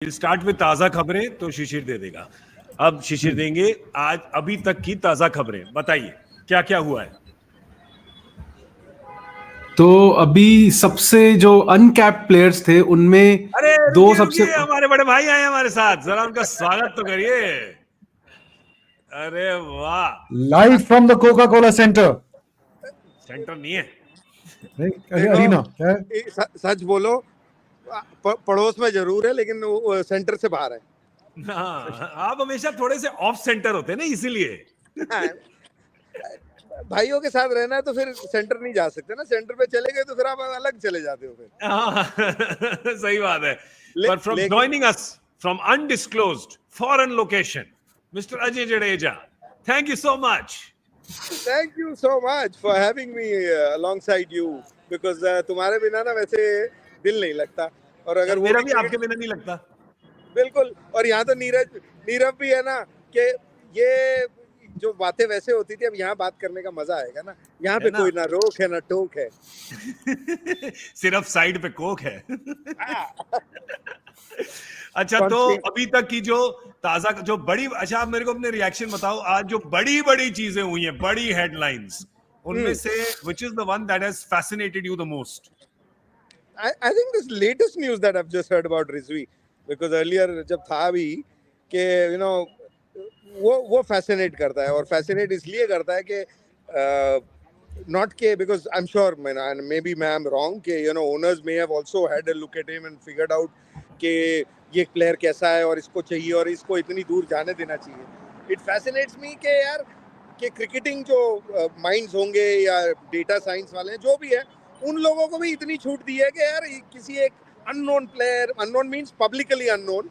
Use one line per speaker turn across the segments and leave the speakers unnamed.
Will start with ताजा खबरें, तो शिशिर दे देगा। अब शिशिर देंगे आज अभी तक की ताजा खबरें। बताइए क्या क्या हुआ है।
तो अभी सबसे जो अनकैप्ड प्लेयर्स थे उनमें
अरे
दो
रुकिए
सबसे
रुकिए, हमारे बड़े भाई आए हमारे साथ, जरा उनका स्वागत तो करिए। अरे वाह,
live from the Coca Cola centre.
Centre नहीं है,
अरीना क्या है?
सच बोलो, पड़ोस में जरूर है लेकिन वो सेंटर से बाहर है।
हाँ, आप हमेशा थोड़े से ऑफ सेंटर होते हैं ना, इसीलिए।
हाँ, भाइयों के साथ रहना है तो फिर सेंटर नहीं जा सकते ना, सेंटर पे चले गए तो फिर आप अलग चले जाते हो फिर।
हाँ, सही बात है। But from joining us from undisclosed foreign location, Mr. Ajay Jadeja, thank you so much.
Thank you so much for having me alongside you because तुम्हारे बिना ना वैसे दिल नहीं लगता, और अगर
मेरा भी आपके बिना नहीं लगता।
बिल्कुल। और यहाँ तो नीरव भी है ना, कि ये जो बातें वैसे होती थी, अब यहाँ बात करने का मजा आएगा ना। यहाँ पे कोई ना रोक है ना टोक है।
सिर्फ साइड पे कोक है। अच्छा, तो अभी तक की जो ताजा जो बड़ी, अच्छा आप मेरे को अपने रिएक्शन बताओ, आज जो बड़ी बड़ी चीजें हुई हैं, बड़ी हेडलाइंस, उनमें से which is the one that has fascinated you the most?
I think this latest news that I've just heard about Rizvi, because earlier जब था भी कि you know वो fascinate करता है, और fascinate इसलिए करता है कि not के because I'm sure, and maybe I'm wrong, कि you know owners may have also had a look at him and figured out कि ये प्लेयर कैसा है और इसको चाहिए और इसको इतनी दूर जाने देना चाहिए। It fascinates me कि यार कि क्रिकेटिंग जो माइंड्स होंगे या डेटा साइंस वाले हैं, जो भी है, उन लोगों को भी इतनी छूट दी है कि यार किसी एक unknown player, unknown means publicly unknown,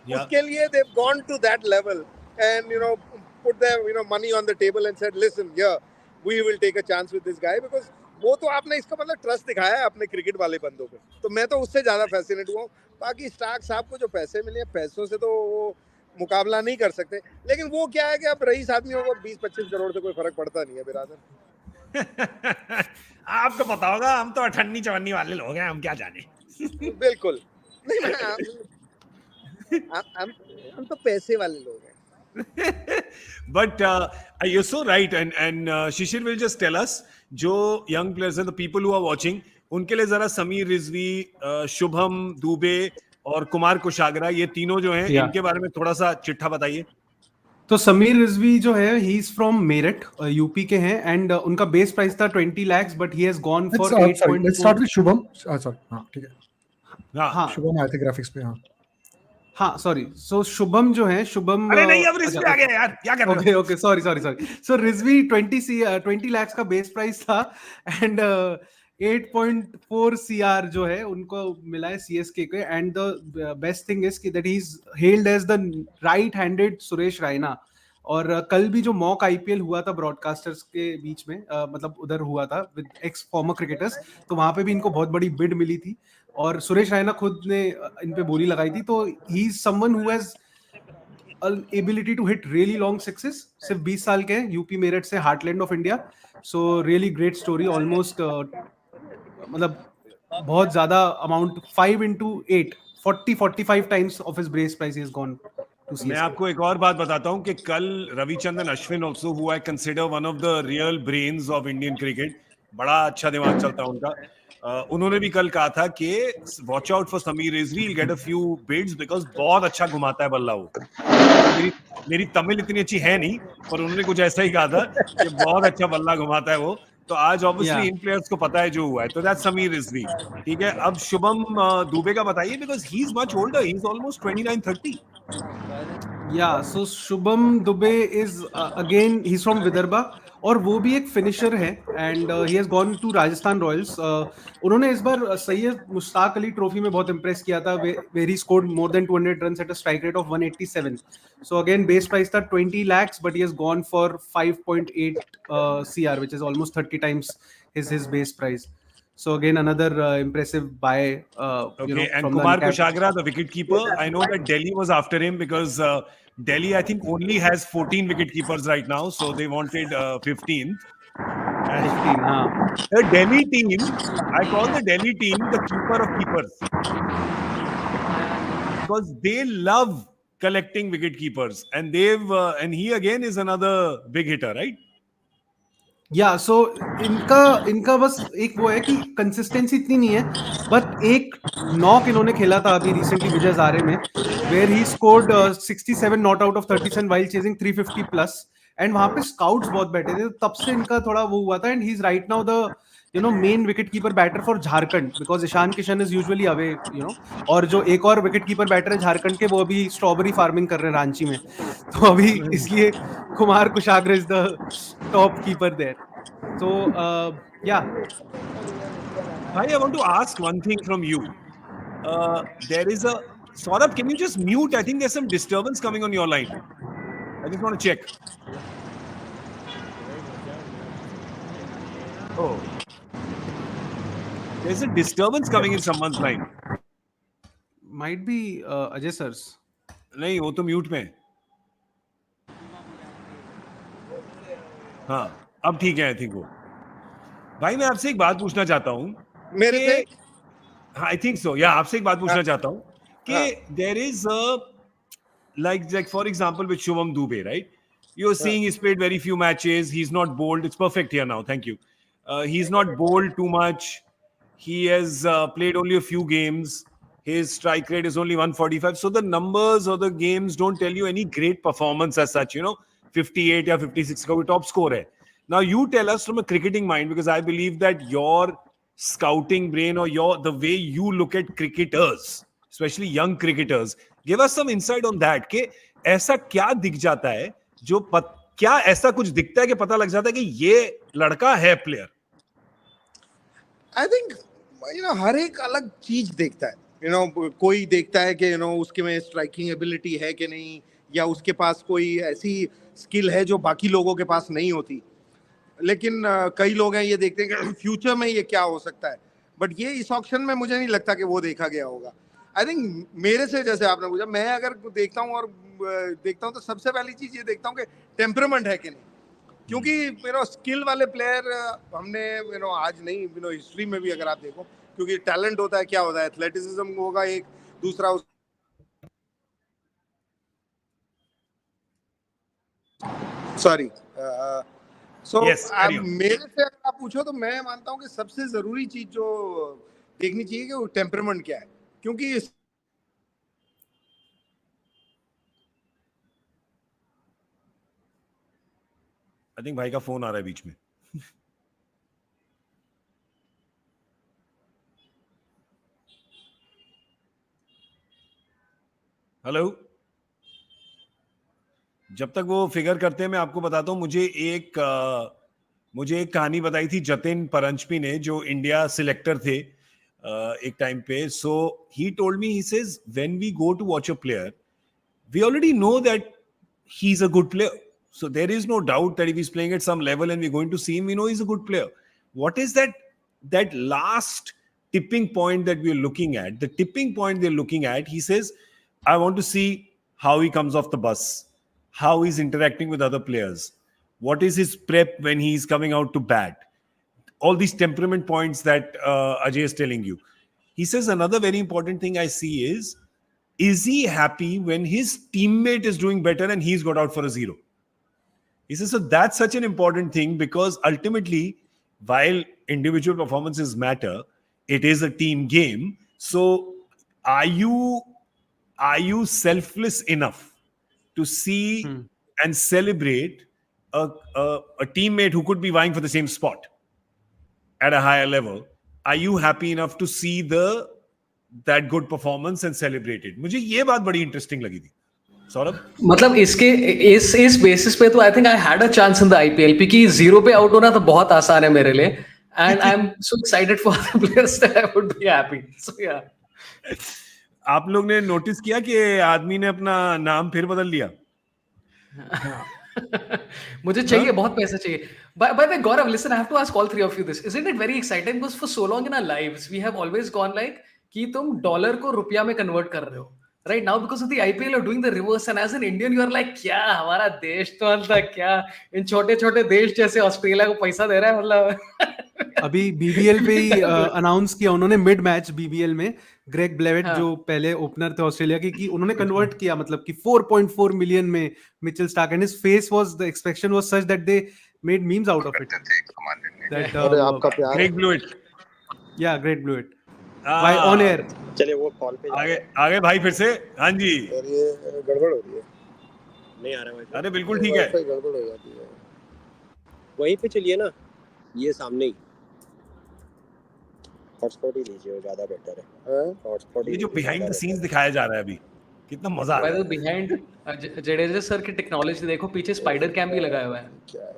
उसके लिए they have gone to that level and you know put their money on the table and said listen here we will take a chance with this guy, because वो तो आपने इसका मतलब trust दिखाया है अपने क्रिकेट वाले बंदों पे। तो मैं तो उससे ज्यादा फैसिनेट हुआ हूँ। बाकी स्टार्क साहब को जो पैसे मिले, पैसों से तो वो मुकाबला नहीं कर सकते, लेकिन वो क्या है कि अब रईस आदमियों को 20-25 करोड़ से कोई फर्क पड़ता नहीं है बिरादर।
आपको पता होगा, हम तो अठन्नी चवन्नी वाले लोग हैं, हम क्या जाने।
बिल्कुल नहीं, हम तो पैसे वाले लोग हैं।
But you're so right, and Shishir will just tell us, जो young players हैं, the people who are watching, उनके लिए जरा समीर रिजवी, शुभम दुबे और कुमार कुशागरा, ये तीनों जो हैं, इनके बारे में थोड़ा सा चिट्ठा बताइए।
तो समीर रिजवी जो है, he is from Meerut, UP के हैं, एंड उनका बेस प्राइस था 20 lakhs, but he has gone for 8.4।
Let's start with Shubham. Sorry, हां ठीक है।
हां,
शुभम आए थे ग्राफिक्स पे।
हाँ सॉरी, सो शुभम जो है, शुभम,
अरे नहीं, अब रिजवी आ गया यार, क्या कर रहे हो?
Okay sorry. So Rizvi 20 lakhs का बेस प्राइस था, एंड 8.4 CR जो है उनको मिला है सीएसके के, and the best thing is that he is held as the right handed Suresh Raina. और कल भी जो मॉक आईपीएल हुआ था ब्रॉडकास्टर्स के बीच में, मतलब उधर हुआ था विद एक्स फॉर्मर क्रिकेटर्स, तो वहां पे भी इनको बहुत बड़ी बिड मिली थी, और सुरेश रायना खुद ने इन पे बोली लगाई थी। तो he is someone who has ability to hit really long sixes. सिर्फ 20 साल के हैं, यूपी मेरठ से, heartland of India. So really great story. Almost मतलब बहुत ज्यादा amount, 5 into 8, 45 times of his base price he has gone to CSK.
मैं आपको एक और बात बताता हूं कि कल Ravichandran Ashwin also, who I consider one of the real brains of Indian cricket, बड़ा अच्छा दिमाग चलता है उनका, उन्होंने भी कल कहा था कि watch out for Sameer Rizvi, he'll get a few bids because बहुत अच्छा घुमाता है बल्ला वो। मेरी तमिल इतनी अच्छी है नहीं, पर उन्होंने कुछ ऐसा ही कहा था कि बहुत अच्छा बल्ला घुमाता है वो। तो आज ऑब्वियसली इन प्लेयर्स को पता है जो हुआ है, तो दैट्स समीर रिजवी। ठीक है, अब शुभम दुबे का बताइए, because he is much older, he is almost 29-30।
Yeah, so Shubham Dubey is again he's from Vidarbha, और वो भी एक फिनिशर है, and he has gone to Rajasthan Royals. उन्होंने इस बार सैयद मुश्ताक अली ट्रॉफी में बहुत इंप्रेस किया था, where he scored more than 200 runs at a strike rate of 187. So again base price था 20 lakhs, but he has gone for 5.8 CR, which is almost 30 times his base price. So again another impressive buy.
Okay, and Kumar Kushagra, the wicketkeeper, I know that Delhi was after him because Delhi, I think, only has 14 wicketkeepers right now, so they wanted 15. And
15,
the Delhi team, I call the Delhi team the keeper of keepers. because they love collecting wicket keepers, and and he again is another big hitter, right?
या सो इनका बस एक वो है कि consistency इतनी नहीं है, बट एक नॉक इन्होंने खेला था अभी रिसेंटली विजय हजारे में, where he scored 67 not out of 37 while chasing 350 plus, and वहां पे स्काउट्स बहुत बैठे थे, तब से इनका थोड़ा वो हुआ था, and he is right now the main wicket keeper batter for Jharkhand, because Ishan Kishan is usually away, और जो एक और विकेट कीपर बैटर है झारखंड के, वो अभी स्ट्रॉबेरी फार्मिंग कर रहे हैं रांची में, तो अभी इसलिए Kumar Kushagra is the top keeper there. So, yeah.
Bhai, I want to ask one thing from you. There is a Saurabh, can you just mute? I think there's some disturbance coming on your line. I just want to check. Oh, there's a disturbance coming in someone's line.
Might be Ajay sir's.
नहीं, वो तो mute में है. हाँ, अब ठीक है. I think वो. भाई मैं आपसे एक बात पूछना चाहता हूँ
मेरे से.
आई थिंक सो, या आपसे एक बात पूछना चाहता हूँ कि there is like for example with Shivam Dube, right? You're seeing he's played very few matches. He's not bowled. It's perfect here now. Thank you. He's not bowled too much. He has played only a few games. His strike rate is only 145. So the numbers or the games don't tell you any great performance as such. 58 या 56 का top score है. Now you tell us from a cricketing mind, because I believe that your scouting brain or the way you look at cricketers, especially young cricketers, give us some insight on that. कि ऐसा क्या दिख जाता है जो क्या ऐसा कुछ दिखता है कि पता लग जाता है कि ये लड़का है प्लेयर?
I think हर एक अलग चीज देखता है. कोई देखता है कि उसके में स्ट्राइकिंग एबिलिटी है कि नहीं, या उसके पास कोई ऐसी स्किल है जो बाकी लोगों के पास नहीं होती. लेकिन कई लोग हैं ये देखते हैं कि फ्यूचर में ये क्या हो सकता है, बट ये इस ऑक्शन में मुझे नहीं लगता कि वो देखा गया होगा. आई थिंक मेरे से, जैसे आपने पूछा, मैं अगर देखता हूँ तो सबसे पहली चीज ये देखता हूँ कि टेम्परामेंट है कि नहीं, क्योंकि स्किल वाले प्लेयर हमने आज नहीं, हिस्ट्री में भी अगर आप देखो, क्योंकि टैलेंट होता है, क्या होता है, एथलेटिसिज्म होगा एक, दूसरा सॉरी मेरे से अगर आप पूछो तो मैं मानता हूँ कि सबसे जरूरी चीज जो देखनी चाहिए कि वो टेम्परामेंट क्या है, क्योंकि
आई थिंक भाई का फोन आ रहा है बीच में. हेलो. जब तक वो फिगर करते हैं मैं आपको बताता हूँ, मुझे एक कहानी बताई थी जतिन परंचपी ने, जो इंडिया सिलेक्टर थे एक टाइम पे. So he told me, he says when we go to watch a player, we already know that he is a good player. So there is no doubt that if he's playing at some level and we're going to see him, we know he's a good player. What is that last tipping point that we're looking at? The tipping point they're looking at, he says, I want to see how he comes off the bus, how he's interacting with other players, what is his prep when he's coming out to bat, all these temperament points that Ajay is telling you. He says another very important thing I see is he happy when his teammate is doing better and he's got out for a zero? He says, so that's such an important thing, because ultimately, while individual performances matter, it is a team game. So are you selfless enough to see and celebrate a teammate who could be vying for the same spot at a higher level? Are you happy enough to see that good performance and celebrate it? मुझे ये बात बड़ी interesting लगी थी. सौरभ,
मतलब इस basis पे तो I think I had a chance in the IPL, क्योंकि जीरो पे आउट होना तो बहुत आसान है मेरे लिए, and I am so excited for the players that I would be happy. So yeah,
आप लोग ने नोटिस किया कि आदमी ने अपना नाम फिर बदल लिया?
मुझे चाहिए, बहुत पैसे चाहिए. By the way, Gaurav, listen, I have to ask all three of you this. Isn't it very exciting? Because for so long in our lives, we have always gone like कि तुम डॉलर को रुपया में convert कर रहे हो. Right now, because of the IPL, you're doing the reverse, and as an Indian, you're like, क्या हमारा देश तो मतलब क्या इन छोटे छोटे देश जैसे ऑस्ट्रेलिया को पैसा दे रहा है, मतलब
अभी बीबीएल पे ही अनाउंस किया उन्होंने मिड मैच बीबीएल में ग्रेग ब्लेवेट
हाँ।
जो पहले ओपनर थे ऑस्ट्रेलिया के कि उन्होंने कन्वर्ट किया मतलब कि 4.4 मिलियन में Mitchell Starc and his face was the expression was such that they made memes out of it that
अरे आपका प्यार
ग्रेग ब्लूइट
या ग्रेट ब्लूइट व्हाई ऑन एयर
चलिए वो कॉल पे
आगे आगे भाई फिर से हाँ जी
और ये गड़बड़ हो रही है,
नहीं आ रहा भाई,
अरे बिल्कुल ठीक है
वाईफाई गड़बड़ हो जाती है।
वहीं पे चलिए ना, ये सामने ही हॉटस्पॉट ही लीजिए, वो ज्यादा बेटर है।
हैं?
हॉटस्पॉट
ये जो बिहाइंड द सीन्स दिखाया जा रहा है अभी कितना मजा आ
बाय
रहा
द बिहाइंड जडेजा सर की टेक्नोलॉजी देखो, पीछे स्पाइडर कैम भी लगाया हुआ है।
क्या है?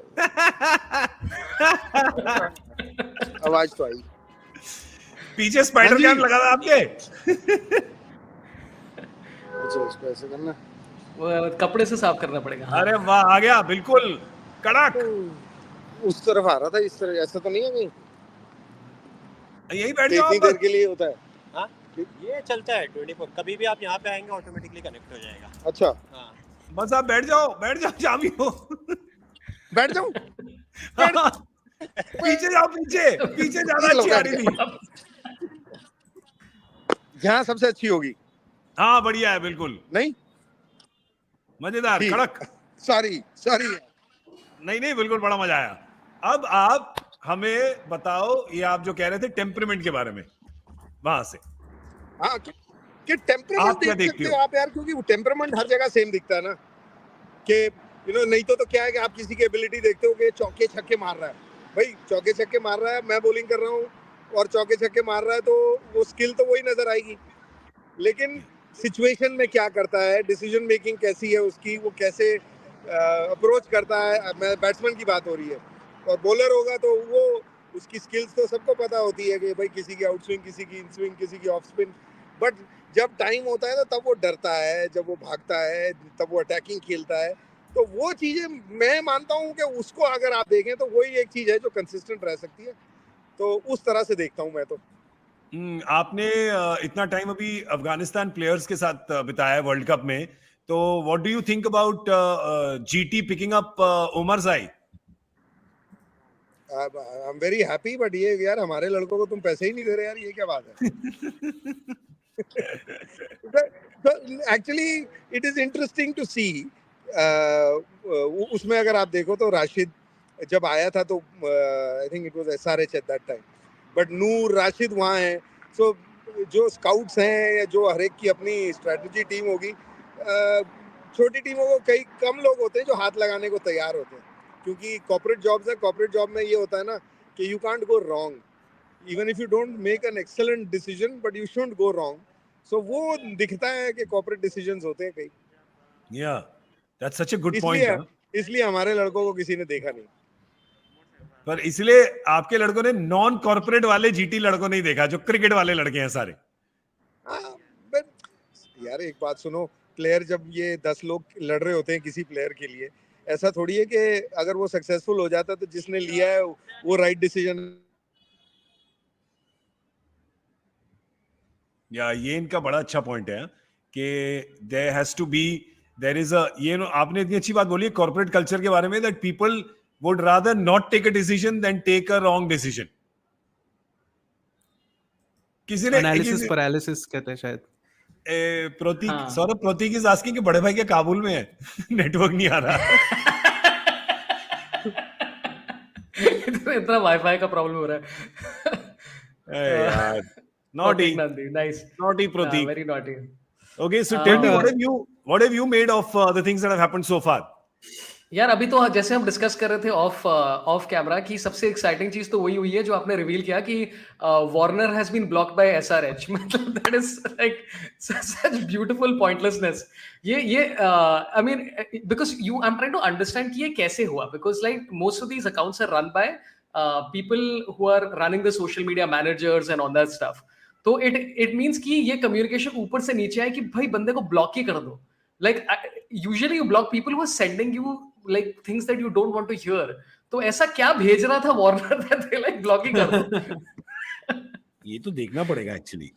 है
आवाज तो आई।
पीछे स्पाइडर
हाँ जी।
कैम लगा था आपके
अच्छा इसको ऐसे करना।
वो कपड़े से साफ करना पड़ेगा। हाँ।
अरे वाह आ गया बिल्कुल कड़क
उस तरफ आ रहा था, इस तरफ ऐसा तो नहीं है कहीं?
यही बैठ जाओ
इतनी
आप
देर के लिए होता है?
हाँ, ये चलता है 24, कभी भी आप यहाँ पे आएंगे ऑटोमेटिकली कनेक्ट हो जाएगा।
अच्छा
हाँ,
बस आप बैठ जाओ जहाँ भी हो
बैठ जाऊं?
पीछे जाओ पीछे ज्यादा अच्छी आ रही थी
यहाँ सबसे अच्छी होगी।
हाँ बढ़िया है बिल्कुल
नहीं
मजेदार
ठीक।
कड़क
सॉरी
नहीं बिल्कुल बड़ा मजा आया। अब आप हमें बताओ ये आप जो कह रहे थे टेम्परामेंट के बारे में वहां से
हाँ कि टेम्परामेंट
आप क्या
देख
देखते
सकते
हो?
हो आप यार, क्योंकि वो टेम्परामेंट हर जगह सेम दिखता है ना कि नहीं तो क्या है कि आप किसी की एबिलिटी देखते हो कि चौके छक्के मार रहा है, भाई चौके छक्के मार रहा है, मैं बॉलिंग कर रहा हूँ और चौके छक्के मार रहा है, तो वो स्किल तो वही नजर आएगी, लेकिन सिचुएशन में क्या करता है, डिसीजन मेकिंग कैसी है उसकी, वो कैसे अप्रोच करता है, बैट्समैन की बात हो रही है, और बॉलर होगा तो वो उसकी स्किल्स तो सबको पता होती है कि भाई किसी की आउट स्विंग, किसी की इन स्विंग, किसी की ऑफ स्पिन, बट जब टाइम होता है तो तब वो डरता है, जब वो भागता है तब वो अटैकिंग खेलता है, तो वो चीज़ें मैं मानता हूँ कि उसको अगर आप देखें तो वही एक चीज़ है जो कंसिस्टेंट रह सकती है, तो उस तरह से देखता हूँ मैं तो।
आपने इतना टाइम अभी अफगानिस्तान प्लेयर्स के साथ बिताया वर्ल्ड कप में, तो what do you think about GT picking up Omarzai?
I am very happy, but ये यार हमारे लड़कों को तुम पैसे ही नहीं दे रहे यार, ये क्या बात है? Actually it is interesting to see. उसमें अगर आप देखो तो राशिद जब आया था तो I think it was SRH at that time, but Noor Rashid वहाँ हैं, सो जो स्काउट्स हैं या जो हर एक की अपनी स्ट्रेटजी टीम होगी, छोटी टीमों को कई कम लोग होते हैं जो हाथ लगाने को तैयार होते हैं, क्योंकि कॉर्पोरेट जॉब्स है, कॉर्पोरेट जॉब में ये होता है ना कि you can't go wrong, even if you don't make an excellent decision but you shouldn't go wrong, so वो दिखता है कि कॉर्पोरेट डिसीजंस होते हैं कई।
या that's such a good point.
इसलिए हमारे लड़कों को किसी ने देखा नहीं,
पर इसलिए आपके लड़कों ने नॉन कॉर्पोरेट वाले जीटी लड़कों नहीं देखा, जो क्रिकेट वाले लड़के हैं सारे।
हाँ, but यार एक बात सुनो, प्लेयर जब ये 10 लोग लड़ रहे होते हैं किसी प्लेयर के लिए, ऐसा थोड़ी है कि अगर वो सक्सेसफुल हो जाता तो जिसने लिया है वो राइट डिसीजन।
या ये इनका बड़ा अच्छा पॉइंट है कि there has to be, there is a, ये आपने इतनी अच्छी बात बोली है कॉर्पोरेट कल्चर के बारे में, that people would rather not take a decision than take a wrong decision. किसी ने
एनालिसिस पैरालिसिस कहते हैं शायद।
प्रतीक,
हाँ।
सौरभ प्रतीक इज आस्किंग कि बड़े भाई के काबुल में है नेटवर्क नहीं आ रहा।
इतना वाईफाई का प्रॉब्लम हो रहा है।
यार naughty
nice,
Prateek.
Very naughty.
Okay, so tell me what have you made of the things that have happened so far?
यार अभी तो जैसे हम डिस्कस कर रहे थे ऑफ कैमरा की, सबसे एक्साइटिंग चीज तो वही हुई है जो आपने रिवील किया कि Warner has been blocked by SRH. मतलब that is like such beautiful pointlessness. ये I mean because you I am trying to understand कि ये कैसे हुआ, because like most of these accounts are run by people who are running the social media managers and all that stuff. तो it means कि ये communication ऊपर से नीचे आए कि भाई बंदे को ब्लॉक ही कर दो। Like usually you block people who are sending you like things that you don't want to hear. तो ऐसा क्या भेज रहा था Warner that they like blocking कर दो?
ये तो देखना पड़ेगा एक्चुअली।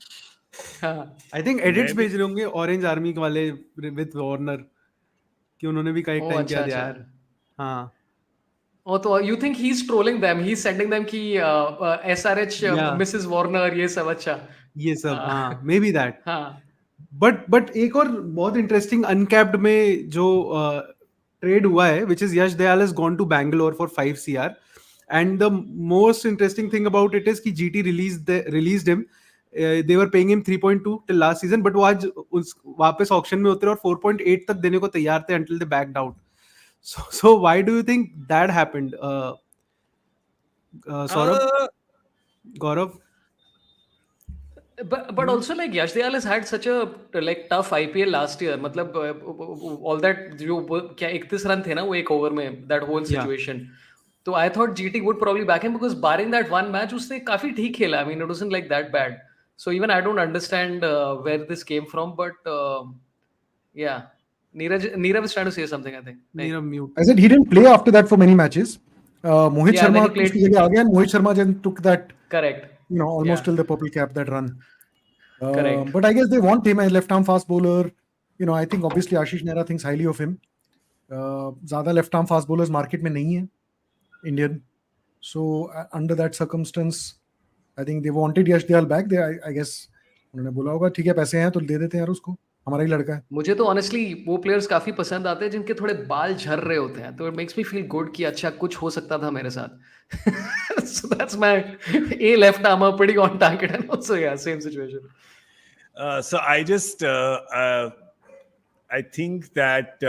आई थिंक एडिट्स भेज रहे होंगे ऑरेंज आर्मी वाले विद वार्नर कि उन्होंने भी कई टाइम किया यार। हाँ
Oh, तो you think he's trolling them? He's sending them कि SRH
Yeah.
Mrs. Warner ये सब अच्छा.
ये सब, हाँ, मे बी दैट.
हाँ.
बट एक और बहुत इंटरेस्टिंग अनकैप्ड में जो ट्रेड हुआ है, which is Yash Dayal has gone to Bangalore for 5 CR, and the most interesting thing about it is कि GT released him. They were paying him 3.2 till last season, but वो आज वापस ऑक्शन में उतरे और 4.8 तक देने को तैयार थे until they backed out. So why do you think that happened, Saurabh? Gaurav?
But also like Yash Dayal has had such a like tough IPL last year. मतलब all that जो क्या 31 रन थे ना वो एक ओवर में, that whole situation. तो I thought GT would probably back him because barring that one match उसने काफी ठीक खेला. I mean it wasn't like that bad. So even I don't understand where this came from, but yeah. Neerav is trying to say something, I think.
Neerav mute.
I said he didn't play after that for many matches. Mohit
Yeah, then
Sharma
he played-
उसकी जगह आ गया, and Mohit Sharma then took that,
Correct.
almost
Yeah.
till the purple cap, that run.
Correct.
But I guess they want him as left arm fast bowler. I think obviously Ashish Nehra thinks highly of him. ज़्यादा left arm fast bowlers market में नहीं है Indian. So under that circumstance, I think they wanted Yash Dayal back. I guess उन्होंने बोला होगा ठीक है पैसे हैं तो दे देते हैं यार उसको, हमारा ही लड़का है.
मुझे तो ऑनेस्टली वो प्लेयर्स काफी पसंद आते हैं जिनके थोड़े बाल झड़ रहे होते हैं, तो it makes me feel good कि अच्छा कुछ हो सकता था मेरे साथ. So that's my A left armer pretty on target, and also yeah, same situation.
So I just I think that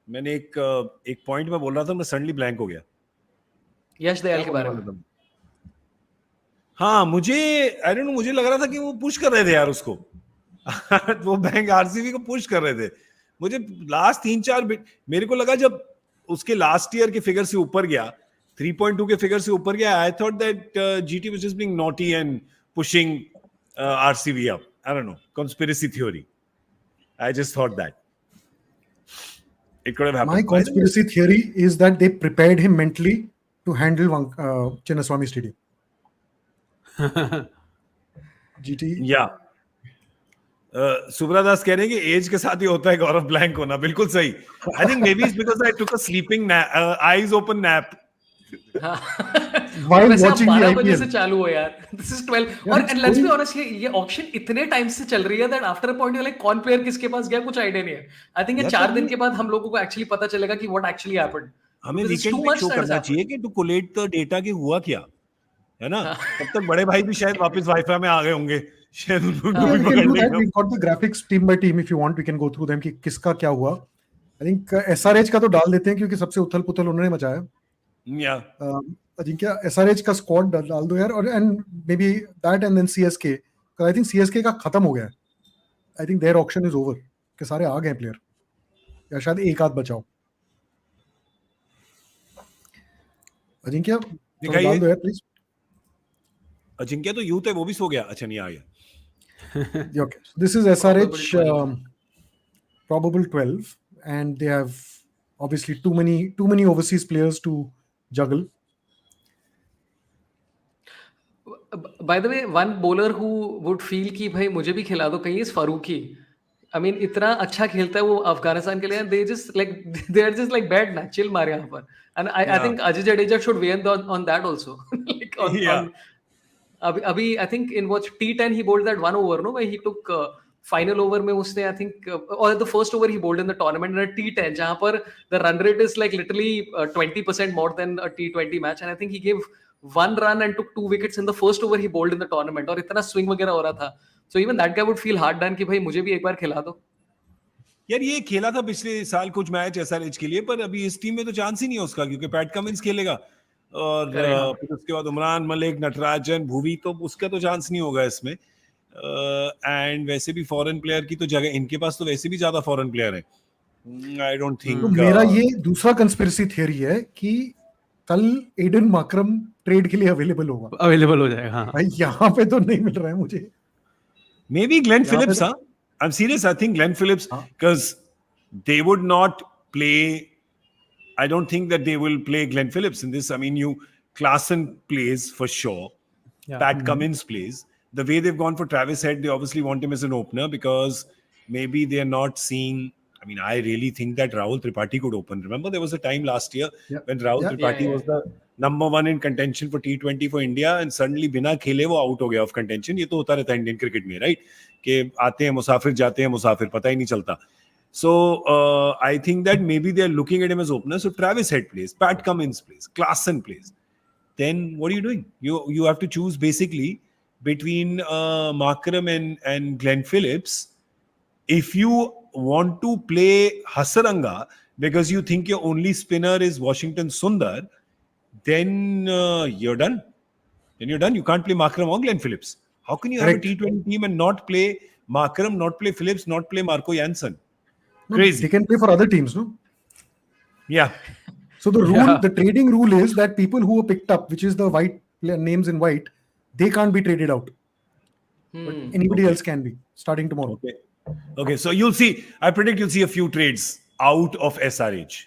मैंने एक पॉइंट में बोल रहा था, मैं सडनली ब्लैंक हो गया.
यश दयाल के बारे में.
हाँ, मुझे लग रहा था कि वो पुश कर रहे थे यार उसको. वो बैंक आरसीबी को पुश कर रहे थे. मुझे लास्ट 3-4 मेरे को लगा जब उसके लास्ट ईयर के फिगर से ऊपर गया, 3.2 के फिगर से ऊपर गया, I thought that GT was just being naughty and pushing RCB up. I don't no, conspiracy theory. I just thought that it could have happened.
My conspiracy theory is that they prepared him mentally to handle Chinnaswamy Stadium. GT.
Yeah. Subra Das कह रहे हैं कि as के साथ ही होता है गौरव blank होना. बिल्कुल सही. I think may be it's because I took a sleeping eyes open nap
While
वैसे अब
watching the
12 बजे
IPL.
से चालू हो यार. This is 12 और and let's be honest, ये ऑक्शन इतने टाइम से चल रही है that after a point you're like कौन प्लेयर किसके पास गया कुछ आइडिया नहीं है. I think ये 4 दिन के बाद हम लोगों को एक्चुअली पता चलेगा कि what actually happened.
हमें
Because it's
वीकेंड
too
पे
much
शो
that has
करना
happened.
चाहिए कि टू कोलेट द डेटा कि हुआ क्या है ना. तब तक बड़े भाई भी शायद वापस वाईफाई में आ गए होंगे. शायद उनको
Yeah,
भी
we
पकड़
can do that.
लेंगे.
We've got the graphics team by team. If you want, we can go through them कि किसका क्या हुआ. I think SRH का तो डाल देते हैं क्योंकि सबसे उथल पुथल उन्होंने मचाया.
Yeah.
अजिंक्य SRH का स्क्वाड डाल दो यार, और and maybe that and then CSK. I think CSK का खत्म हो गया है. I think their auction is over कि सारे आ गए प्लेयर, या शायद एक आध बचाओ. अजिंक्य
दिखाइए.
डाल दो यार प्लीज.
अजिंक्य तो यूथ है, वो भी सो गया. अच्छा नहीं आ गया.
Okay, so this is SRH probable 12, and they have obviously too many overseas players to juggle.
By the way, one bowler who would feel कि भाई मुझे भी खिला दो कहीं, is फारूकी. I mean इतना अच्छा खेलता है वो अफगानिस्तान के लिए. They are just like bad ना, chill मारे यहाँ पर. And I think Ajay Jadeja should weigh in on that also. Like on अभी I think in what T10 he bowled that one over, no, where he took final over में उसने I think or the first over he bowled in the tournament in a T10 जहाँ पर the run rate is like literally 20% more than a T20 match, and I think he gave 1 run and took 2 wickets in the first over he bowled in the tournament, और इतना swing वगैरह हो रहा था. So even that guy would feel hard done कि भाई मुझे भी एक बार खिला दो.
यार ये खेला था पिछले साल कुछ मैच SRH के लिए, पर अभी इस टीम में तो चांस ही नहीं है उसका क्योंकि पैट कमिंस खेलेगा और फिर उसके बाद उमरान मलिक, नटराजन, भुवी, तो उसका तो चांस नहीं होगा इसमें. एंड वैसे भी फॉरेन प्लेयर की तो जगह इनके पास तो वैसे भी ज्यादा फॉरेन प्लेयर है. I don't think.
तो मेरा ये दूसरा कंस्पिरेसी थियरी है कि कल एडन माकरम ट्रेड के लिए अवेलेबल
हो जाएगा. हाँ.
भाई यहाँ पे तो नहीं मिल रहा है मुझे.
Maybe Glenn Phillips, huh? I'm serious. I think Glenn Phillips, because they would not play. I don't think that they will play Glenn Phillips in this. I mean, Klaassen plays for sure.
Yeah.
Pat Cummins plays. The way they've gone for Travis Head, they obviously want him as an opener because maybe they're not seeing. mean, I really think that Rahul Tripathi could open. Remember, there was a time last year
Yeah.
when Rahul
Yeah.
Tripathi was the number one in contention for T20 for India, and suddenly बिना खेले वो out हो गया of contention. ये तो होता रहता है Indian cricket में, right? कि आते हैं मुसाफिर, जाते हैं मुसाफिर, पता ही नहीं चलता. So I think that maybe they are looking at him as opener. So Travis Head plays, Pat Cummins plays, Klaasen plays. Then what are you doing? You have to choose basically between Markram and Glenn Phillips. If you want to play Hasaranga because you think your only spinner is Washington Sundar, then you're done. Then you're done. You can't play Markram or Glenn Phillips. How can you have a T20 team and not play Markram, not play Phillips, not play Marco Jansen?
No,
Crazy.
they can play for other teams, no?
Yeah.
So the rule, the trading rule is that people who were picked up, which is the white names in white, they can't be traded out. But anybody else can be starting tomorrow.
Okay. So you'll see. I predict you'll see a few trades out of SRH.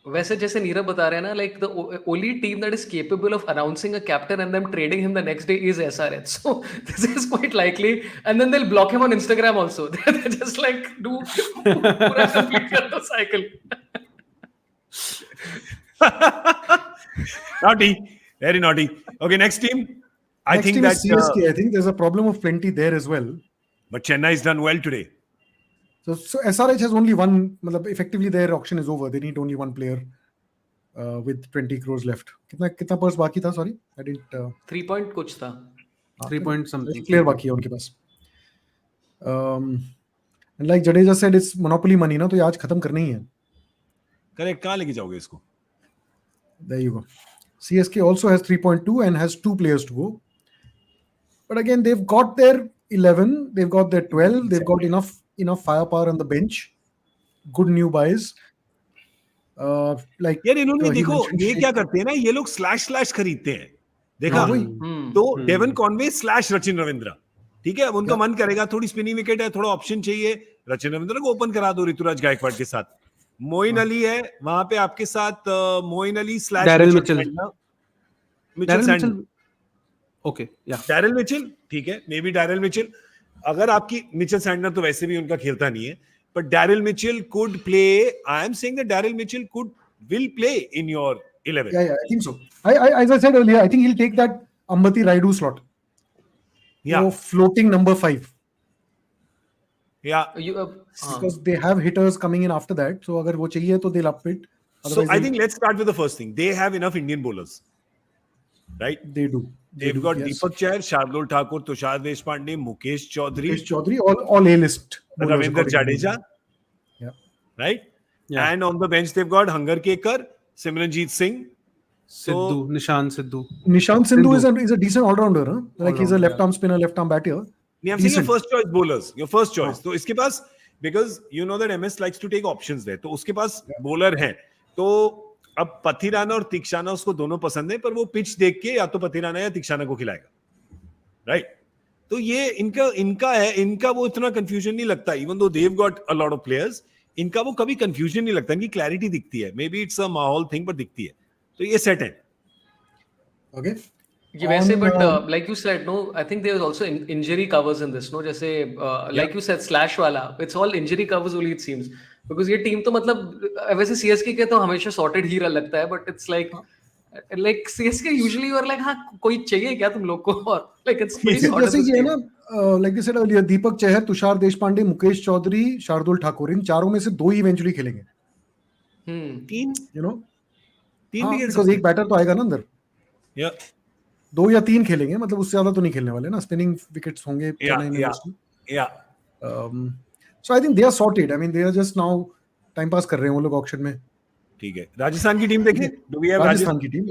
वैसे जैसे नीरव बता रहे हैं ना, like the only team that is capable of announcing a captain and then trading him the next day is SRH. So this is quite likely, and then they'll block him on Instagram also. They just like do पूरा complete कर दो cycle.
Naughty, very naughty. Okay, next team. I
Next
think
team
that
is CSK. I think there's a problem of plenty there as well.
but Chennai's done well today.
So SRH has only one. Effectively, their auction is over. They need only one player with 20 crores left. कितना purse बाकी था? Sorry, I didn't.
3 point कुछ था.
3 point something.
Player बाकी है उनके पास. And like Jadeja said, it's monopoly money ना, तो ये आज खत्म करना ही है.
Correct. कहाँ लेके जाओगे इसको?
There you go. CSK also has 3.2 and has 2 players to go. But again, they've got their 11, they've got their 12, they've got enough firepower on the bench. Good new buys. Like
यार इन्होंने
he
देखो
mentioned
ये
Sheikh.
क्या करते हैं ना, ये लोग स्लैश खरीदते हैं. देखा?
हाँ, वही.
तो डेवन कॉनवे / रचिन रविंद्रा. ठीक है, अब उनका मन करेगा थोड़ी स्पिनिंग विकेट है, थोड़ा ऑप्शन चाहिए, रचिन रविंद्रा को ओपन करा दो ऋतुराज गायकवाड़ के साथ. मोइन अली है वहां पे आपके साथ, Moeen Ali /
Daryl Mitchell.
Mitchell Santner.
Okay, yeah.
Daryl Mitchell, ठीक है, मे बी डैरिल मिचेल. अगर आपकी मिचेल सैंडनर तो वैसे भी उनका खेलता नहीं है, but Daryl Mitchell could play. I am saying that Daryl Mitchell will play in your 11.
Yeah, I think so. As I said earlier, I think he'll take that Ambati Raidu slot.
Yeah.
So floating number 5.
Yeah.
Because they have hitters coming in after that. So अगर वो चाहिए तो they'll up it.
So I think let's start with the first thing. They have enough Indian bowlers, right?
They do.
They've got
yes.
Deepak Chair, Shardul Thakur, Tushar Deshpande, Mukesh Chaudhary,
Mukesh Chaudhary, all A-list. bowlers
Ravindra
according to me.
Jadeja,
Yeah.
right?
Yeah.
And on the bench they've got Hangar Kekar, Simranjeet Singh.
Sidhu, Nishant Sidhu.
Nishant Sindhu is a decent all-rounder. Huh? Like he's a
All-rounder,
left-arm spinner, left-arm batter.
I'm saying your
Decent.
first choice bowlers, your first choice. तो इसके पास, because you know that MS likes to take options there, तो उसके पास bowler हैं. तो अब पथिराना और तिक्षाना उसको दोनों पसंद है, पर वो पिच देख के या तो पथिराना या तिक्षाना को खिलाएगा, राइट? तो ये इनका है, इनका वो इतना कंफ्यूजन नहीं लगता. Even though they've got a lot of players, इनका वो कभी कंफ्यूजन नहीं लगता, इनकी क्लैरिटी दिखती है. मे बी इट्स अ माहौल थिंग, पर दिखती है. तो ये सेट है.
Okay.
ये वैसे but like you said, no, I think there is also injury covers in this, no, जैसे like you said slash वाला, it's all injury covers only it seems, because ये टीम तो मतलब वैसे CSK के तो हमेशा sorted ही लगता है, but it's like CSK usually you are like हाँ कोई चाहिए क्या तुम लोग को, और like it's pretty sorted.
जैसे ये ना, like I said earlier, Deepak Chahar, Tushar Deshpande, Mukesh Chaudhary, Shardul Thakur, इन चारों में से 2 ही इवेंचुअली खेलेंगे.
तीन
You know,
भी खेल
because एक बैटर तो आएगा ना अंदर.
या
2 या 3 खेलेंगे, मतलब उससे ज्यादा तो नहीं खेलने वाले ना. स्पिनिंग विकेट्स होंगे.
या
So I think they are sorted. I mean, they are just now time pass कर रहे हैं वो लोग ऑक्शन में.
ठीक है. राजस्थान की टीम देखें. Do we have
राजस्थान की team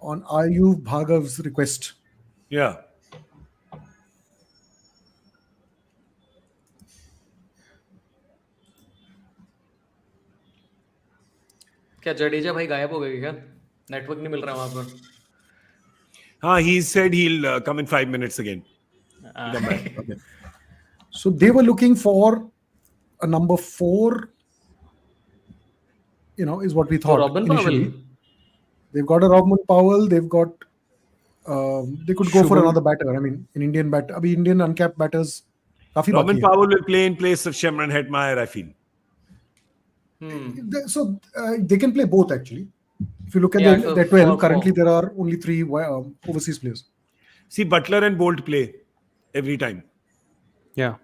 on Ayub Bhargav's request.
Yeah.
क्या जडेजा भाई गायब हो गए क्या? नेटवर्क नहीं मिल रहा वहां पर.
हाँ, he said he'll come in 5 minutes again. Come back.
Okay. So they were looking for a number 4, you know, is what we thought
Robin
initially.
Powell.
They've got a Robin Powell. They've got. They could go for
Shubham.
another batter. I mean, an Indian batter. Abhi Indian uncapped batters काफी
Robin
बाकी है.
Powell will play in place of Shemran Hetmeyer, I feel.
So they can play both actually. If you look at
Yeah,
their 12,
for-
currently there are only 3 overseas players.
See, Butler and Bolt play every time.
Yeah.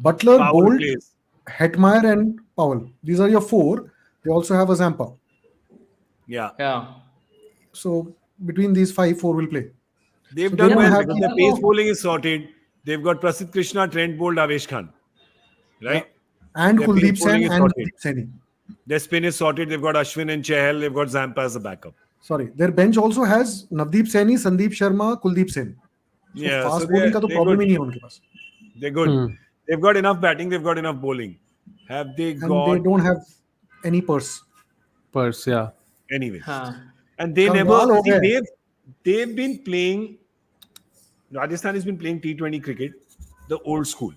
Butler,
Powell
Bolt,
plays.
Hetmeyer and Powell. These are your 4. They also have a Zampa.
Yeah.
Yeah.
So between these 5, 4 will play.
They've
So
done
they don't
well
have
because their
people-
pace bowling is sorted. They've got Prasidh Krishna, Trent Bolt, Avesh Khan. Right?
And
Their
Kuldeep
pace bowling
Sen
is
and
sorted.
Navdeep Saini.
Their spin is sorted. They've got Ashwin and Chahal. They've got Zampa as a backup.
Sorry, their bench also has Navdeep Saini, Sandeep Sharma, Kuldeep Sen. So
Yeah,
fast
so
bowling का तो
they're
problem
good.
ही नहीं है उनके पास.
They're good. They've got enough batting. They've got enough bowling. Have they
And
got
they don't have any purse.
Purse, yeah.
anyway?
हाँ.
And they
Kangal
never
ho
see,
gaya.
they've been playing. Rajasthan has been playing T20 cricket, the old school,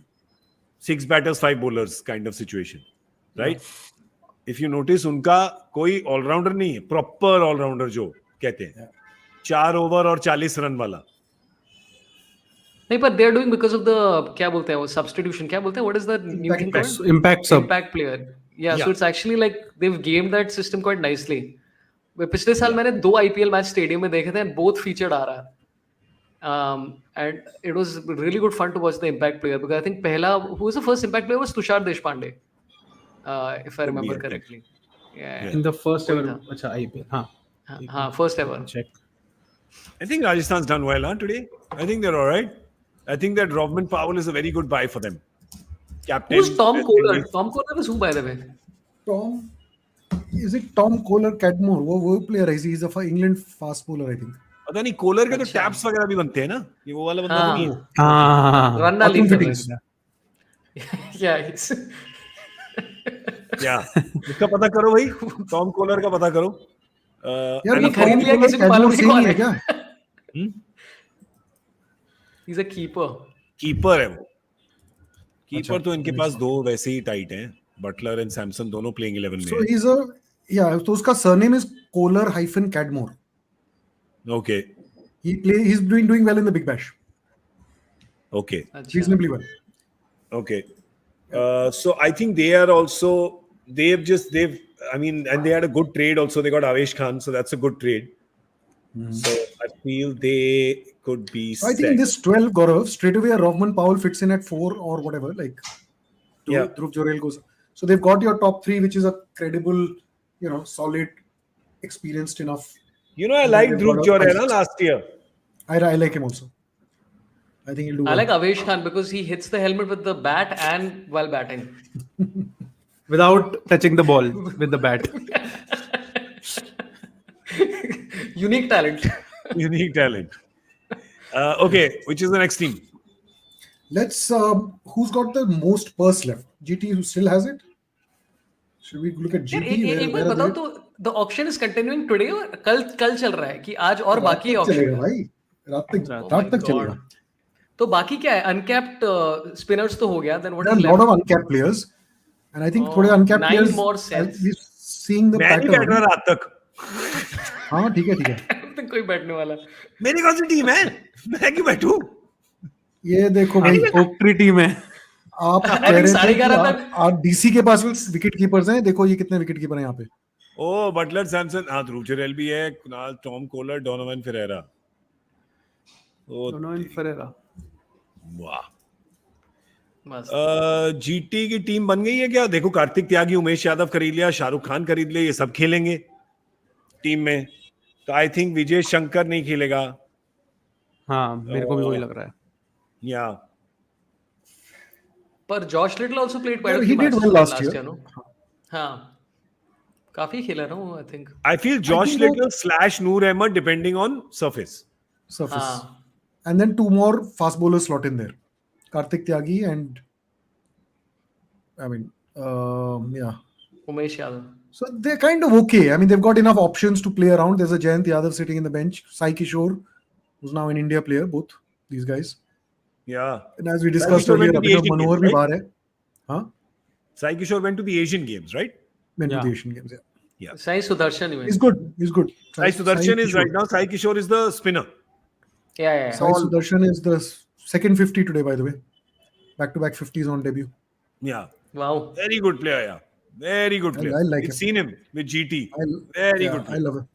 6 batters, 5 bowlers kind of situation, right? If you notice, उनका कोई allrounder नहीं है, proper allrounder जो कहते हैं, 4 over और 40 run वाला.
नहीं, but they're doing because of the क्या बोलते हैं वो substitution, क्या बोलते हैं, what is the new thing called?
Impact sub.
Impact player. Yeah,
Yeah.
so it's actually like they've gamed that system quite nicely. पिछले साल मैंने 2 IPL मैच स्टेडियम में देखे थे and both featured आ रहा. And it was really good fun to watch the impact player because I think पहला who was the first impact player was Tushar Deshpande, if I remember
I think.
correctly. Yeah.
In the first
कोई
ever.
था.
अच्छा, IPL. हाँ.
हाँ, first ever.
Check.
I think Rajasthan's done well today. I think they're all right. I think that Robin Powell is a very good buy for them. Captain.
Who's Tom Kohler? Tom Kohler is who, by the way?
Is it Tom Kohler Cadmore? वो player है. He's a England fast bowler, I think.
पता नहीं collar के तो taps वगैरह भी बनते हैं ना, ये वो वाला बंदा तो नहीं है.
हाँ.
Run
Bathroom
league
fittings.
Yeah, it's
क्या इसका पता करो भाई, टॉम कोलर का पता करो.
यार
and
ये
of
खरीद
course-
लिया किसी को मालूम नहीं
Cadmore
कौन
same
है.
ही क्या?
He's a keeper.
कीपर है वो. कीपर
अच्छा,
तो इनके पास 2 वैसे ही टाइट हैं, बटलर एंड सैमसन दोनों प्लेइंग 11 में.
So he's तो उसका surname is Kohler-Cadmore.
Okay
He's doing well in the Big Bash.
Okay
अच्छा.
Reasonably well.
okay. So I think they are also they've I mean, and they had a good trade also. They got Avesh Khan, so that's a good trade. So I feel they could be
So I think
set.
this 12, Gaurav, straight away Robin Powell fits in at 4 or whatever, like
Yeah.
Dhruv Jorel goes. So they've got your top 3, which is a credible, solid, experienced enough.
I liked
They've
Dhruv
got a
Jorel
price.
last year.
I like him also. I think he'll do
I
well.
like Avesh Khan because he hits the helmet with the bat and while batting.
Without touching the ball with the bat.
Unique talent.
Unique talent. Okay, which is the next team?
Let's, who's got the most purse left? GT who still has it? Should we look at
यार
GT?
एक बार
Where are
बताओ
they?
तो the auction is continuing today और कल चल रहा है कि आज और बाकी है
रात तक चलेगा
auction.
भाई. रात
Oh my
तक
God.
चलेगा.
तो बाकी क्या है? Uncapped spinners तो हो गया. Then what
There are
is
a lot
left?
of uncapped players, and I think
Oh,
थोड़े uncapped
9
players.
more sets.
We're seeing the
मैं नहीं बैठ रहा
pattern.
रात तक.
हाँ ठीक है.
तो कोई बैठने वाला.
मेरी कौन सी टीम है? मैं क्यों बैठूं?
ये देखो भाई,
Oak Tree team है.
आप
I
कह
think
रहे थे
साढ़े
कि
11
आप
तक-
डीसी के पास विकेट कीपर्स हैं. देखो ये कितने विकेट कीपर हैं यहाँ पे.
ओ बटलर सैमसन, हाँ ध्रुव जुरेल भी है, Kunal, Tom collar, Donovan Ferreira.
Donovan Ferreira.
वाह.
मस्त.
जीटी की टीम बन गई है क्या? देखो कार्तिक त्यागी, उमेश यादव खरीद लिया, शाहरुख खान खरीद लिया, ये सब खेलेंगे टीम में. तो आई थिंक विजय शंकर नहीं खेलेगा.
हाँ, मेरे को भी वही लग रहा है.
या
पर Josh Little also played quite a
Yeah,
few
he did
matches
well last year.
no? हाँ. काफी खेला ना वो I think.
I feel Josh
think वो-
Little / Noor Ahmed depending on surface.
Surface.
हाँ.
And then 2 more fast bowlers slot in there. Kartik Tyagi and yeah.
Umesh Yadav.
So they're kind of okay. I mean, they've got enough options to play around. There's a Jayant Yadav sitting in the bench. Sai Kishore, who's now an India player, both these guys.
Yeah.
And as we discussed
Kishore
earlier,
went to the
Abhinav
Asian
Manohar
Games,
bhi
right?
baar hai. Huh?
Sai Kishore went to the Asian Games, right?
Went to
Yeah.
the Asian Games, yeah.
Sai Sudarshan even.
He's good. He's good.
Sai Sudarshan is
Kishore.
right now. Sai Kishore is the spinner.
Yeah.
Sai Sudarshan is the second 50 today, by the way. back-to-back 50s on debut.
Yeah.
Wow.
Very good player, yeah. Very good player.
I like
We've
him.
seen him with GT. Very good
I
player.
love him.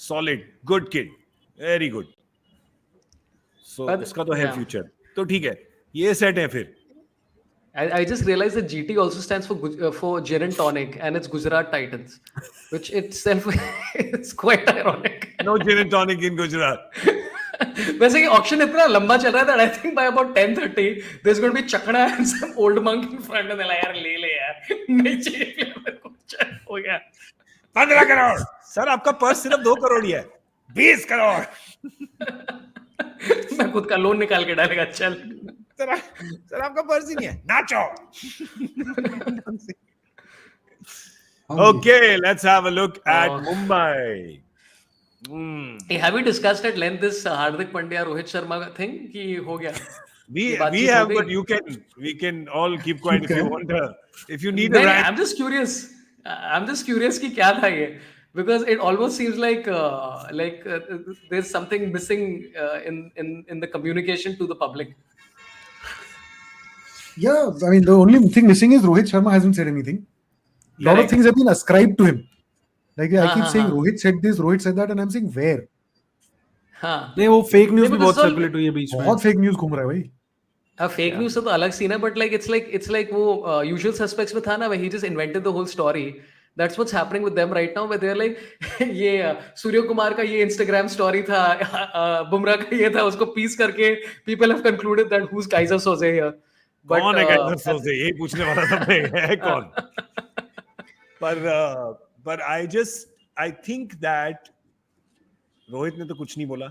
Solid. Good kid. Very good. So
But-
उसका तो है
yeah.
future. तो ठीक है. ये set है फिर.
I just realized that GT also stands for Gin and Tonic, and it's Gujarat Titans, which itself is quite ironic.
No gin and tonic in Gujarat.
वैसे ये ऑक्शन इतना लंबा चल रहा था that I think by about 10:30 there's going to be चकना and some old monk in front and they're like यार ले यार नहीं चाहिए मेरे को चल हो गया
15 करोड़. सर आपका पर्स सिर्फ 2 करोड़ ही है. 20 करोड़.
मैं खुद का लोन निकाल के डालेगा चल
सर आपका पर्स ही नहीं है. नाचो. Okay, let's have a look at
Oh.
Mumbai.
Hey, have we discussed at length this Hardik Pandya Rohit Sharma thing कि हो गया
We
ये बातचीत
have,
हो
but
गई?
we can all keep quiet if you want. If you need a
नहीं,
rant.
I'm just curious. I'm just curious कि क्या था ये because it almost seems like there's something missing in the communication to the public.
Yeah, I mean, the only thing missing is Rohit Sharma hasn't said anything. A lot of
Correct.
things have been ascribed to him. Like I keep
हाँ,
saying
हाँ.
Rohit said this, Rohit said that, and I'm saying where?
हाँ
नहीं वो fake news
नहीं,
भी
but
बहुत
this all-
circulate हुई है बीच में.
बहुत फेक न्यूज घूम रहा है भाई.
फेक न्यूज से तो अलग सीन है बट लाइक इट्स लाइक वो यूजुअल सस्पेक्ट्स में था ना where he just invented the whole story. That's what's happening with them right now where they're like ये सूर्य कुमार का ये इंस्टाग्राम स्टोरी था बुमराह का ये था उसको पीस करके people have concluded that who's Kaiser Soze here. But,
कौन है Kaiser Soze? यही पूछने वाला था मैं. है कौन? पर I think that रोहित ने तो कुछ नहीं बोला.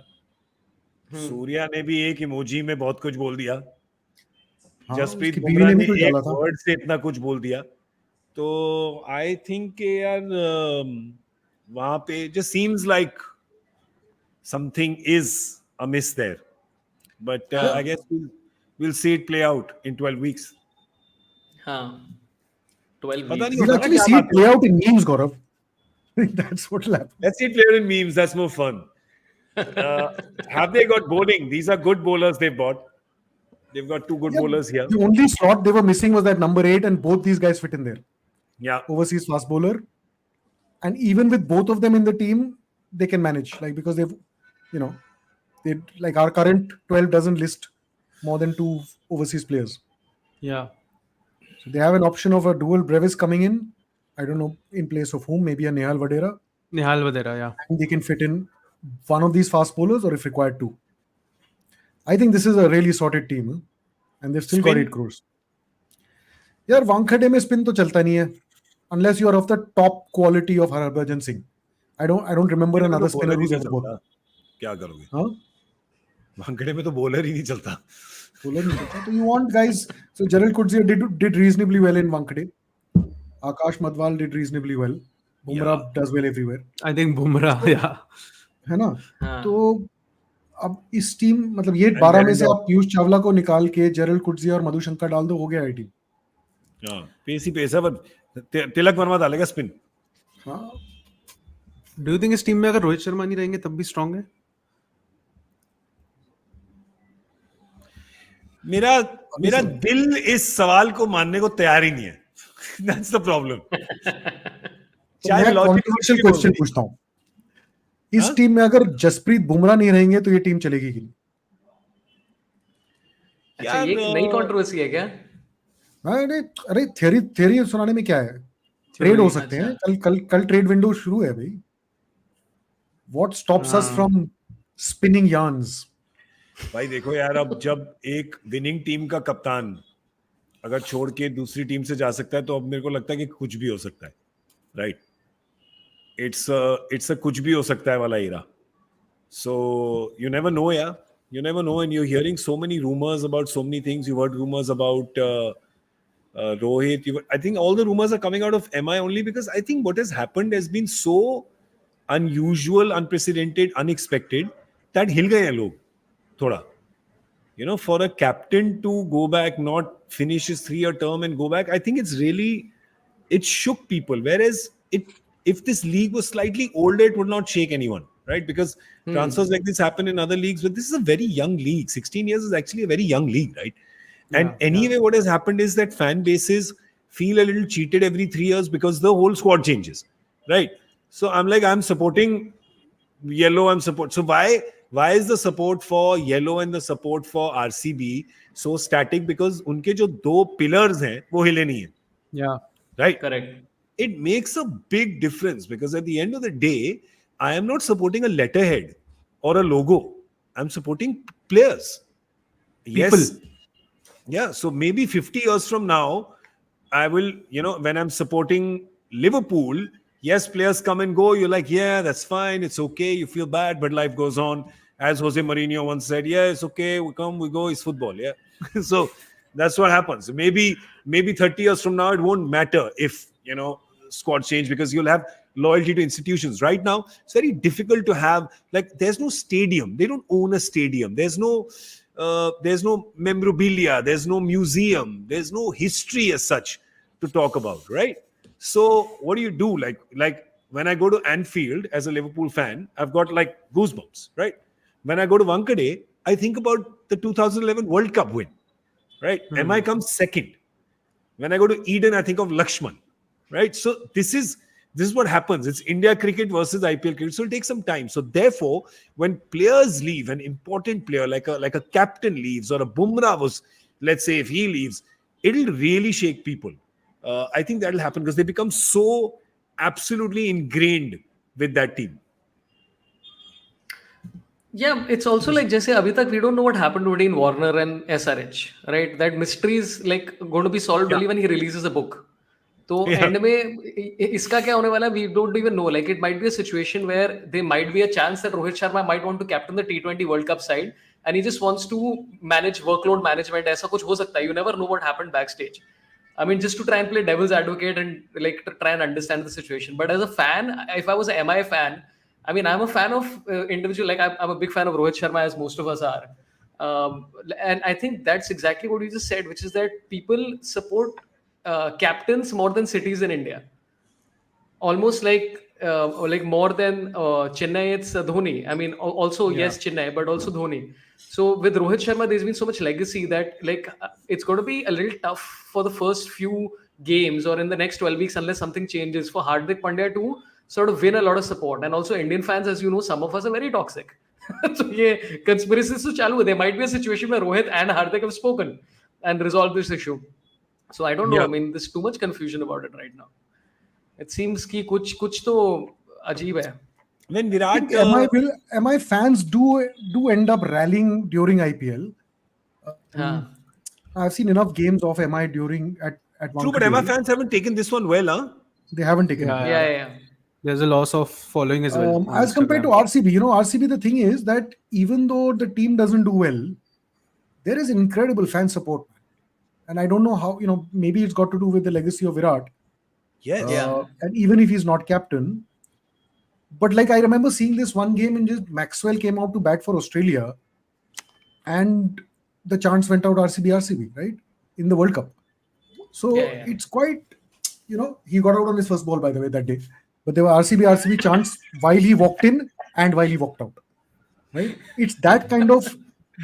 सूर्या ने भी एक इमोजी में बहुत कुछ बोल दिया.
हाँ,
जसप्रीत
उसकी बीवी
बुमराह
ने
ने
भी कुछ
एक
डाला था.
वर्ड से इतना कुछ बोल दिया. तो आई थिंक कि यार वहां पे just seems like something is amiss there. But I guess we'll see it play out in 12 weeks.
हाँ 12
पता
weeks.
नहीं
We'll
होता
actually
क्या
see
बात
it play out in memes, Gaurav. That's what will happen.
Let's see it play out in memes. That's more fun. Have they got bowling? These are good bowlers they've bought. They've got two good
Yeah,
bowlers here.
The only slot they were missing was that number 8, and both these guys fit in there.
Yeah.
Overseas fast bowler, and even with both of them in the team, they can manage. Like because they've, they like our current 12 doesn't list more than 2 overseas players.
Yeah.
So they have an option of a dual brevis coming in. I don't know in place of whom, maybe a Nehal Vadera.
निहाल वगैरह या
And they can fit in one of these fast bowlers or if required 2. I think this is a really sorted team, huh? And they've still got
Spin?
8 crores. यार वानखेड़े में spin तो चलता नहीं है unless you are of the top quality of Harbhajan Singh. I don't remember another spinner who's ever bowled.
क्या करोगे?
Huh?
Wankhede में तो बॉलर ही नहीं चलता.
Bowler नहीं चलता. So you want guys. So Gerald Coetzee did reasonably well in Wankhede. Akash Madwal did reasonably well. Bumrah does well everywhere.
I think Bumrah या
है ना?
हाँ.
तो अब इस टीम मतलब ये 12 में से आप पीयूष चावला को निकाल के जेरल कुट्जी और मधुशंकर डाल दो, हो गया है टीम.
हाँ, पेस ही पेस है, पर तिलक वर्मा डालेगा स्पिन.
हाँ,
डू यू थिंक इस टीम में अगर रोहित शर्मा नहीं रहेंगे तब भी स्ट्रांग है?
मेरा दिल इस सवाल को मानने को तैयार ही नहीं है. That's the problem.
तो मैं कंट्रोवर्शियल क्वेश्चन पूछता हूँ. इस टीम में अगर जसप्रीत बुमराह नहीं रहेंगे तो ये टीम चलेगी कि नहीं?
अच्छा ये नई कंट्रोवर्सी है क्या?
अरे थियरी सुनाने में क्या है? ट्रेड हो सकते हैं. कल ट्रेड विंडो शुरू है भाई. What stops us from spinning yarns?
भाई देखो यार, अब जब एक विनिंग टीम का कप्तान अगर छोड़ के दूसरी टीम से जा सकता है तो अब मेरे को लगता है कि कुछ भी हो सकता है. राइट? इट्स अ कुछ भी हो सकता है वाला era. So you never know, yeah. You never know, and you're hearing so many rumors about so many things. You've heard rumors about Rohit. I think all the rumors are coming out of MI only because I think what has happened has been so unusual, unprecedented, unexpected that हिल गए हैं लोग थोड़ा. For a captain to go back, not finish his 3-year term and go back, I think it shook people. Whereas if this league was slightly older, it would not shake anyone, right? Because transfers like this happen in other leagues, but this is a very young league. 16 years is actually a very young league, right? And anyway, what has happened is that fan bases feel a little cheated every 3 years because the whole squad changes, right? So I'm like, I'm supporting yellow. So why is the support for yellow and the support for RCB so static? Because उनके जो दो pillars हैं वो हिले नहीं है,
Yeah.
right?
Correct.
It makes a big difference because at the end of the day, I am not supporting a letterhead or a logo. I'm supporting players. Yes.
People.
Yeah. So maybe 50 years from now, I will, when I'm supporting Liverpool, yes, players come and go. You're like, yeah, that's fine. It's okay. You feel bad, but life goes on. As Jose Mourinho once said, yeah, it's okay. We come, we go. It's football. Yeah. So that's what happens. Maybe 30 years from now, it won't matter if, squad change because you'll have loyalty to institutions. Right now, it's very difficult to have, there's no stadium. They don't own a stadium. There's no memorabilia. There's no museum. There's no history as such to talk about, right? So what do you do? Like when I go to Anfield as a Liverpool fan, I've got goosebumps, right? When I go to Wankhede, I think about the 2011 World Cup win, right? MI comes second. When I go to Eden, I think of Lakshman, right? So this is what happens. It's India cricket versus IPL cricket. So it'll take some time. So therefore, when players leave, an important player like a captain leaves, or a Bumrah was, let's say, if he leaves, it'll really shake people. I think that'll happen because they become so absolutely ingrained with that team.
Yeah, it's also like जैसे अभी तक we don't know what happened between Warner and SRH, right? That mystery is going to be solved only when he releases a book. तो end में इसका क्या होने वाला है? We don't even know. Like it might be a situation where there might be a chance that Rohit Sharma might want to captain the T20 World Cup side and he just wants to manage workload management. ऐसा कुछ हो सकता है. You never know what happened backstage. I mean, just to try and play devil's advocate and to try and understand the situation. But as a fan, if I was an MI fan, I mean, I'm a fan of individual. I'm a big fan of Rohit Sharma, as most of us are. And I think that's exactly what you just said, which is that people support captains more than cities in India. Almost like more than Chennai, it's Dhoni. I mean, also yes, Chennai, but also Dhoni. So with Rohit Sharma, there's been so much legacy that it's going to be a little tough for the first few games or in the next 12 weeks unless something changes for Hardik Pandya to sort of win a lot of support. And also Indian fans, as you know, some of us are very toxic. So yeah, conspiracies to chalu. There might be a situation where Rohit and Hardik have spoken and resolved this issue. So I don't know. I mean, there's too much confusion about it right now. It seems कि कुछ तो अजीब है.
When Virat,
MI fans do end up rallying during IPL. I've seen enough games of MI at one.
True, but MI fans haven't taken this one well, huh?
They haven't taken it.
Yeah.
There's a loss of following as well.
As compared to RCB, RCB, the thing is that even though the team doesn't do well, there is incredible fan support. And I don't know how, maybe it's got to do with the legacy of Virat.
Yes.
And even if he's not captain, but I remember seeing this one game in just Maxwell came out to bat for Australia and the chants went out RCB, right? In the World Cup. So it's quite, he got out on his first ball, by the way, that day. But there were RCB chants while he walked in and while he walked out. Right? It's that kind of...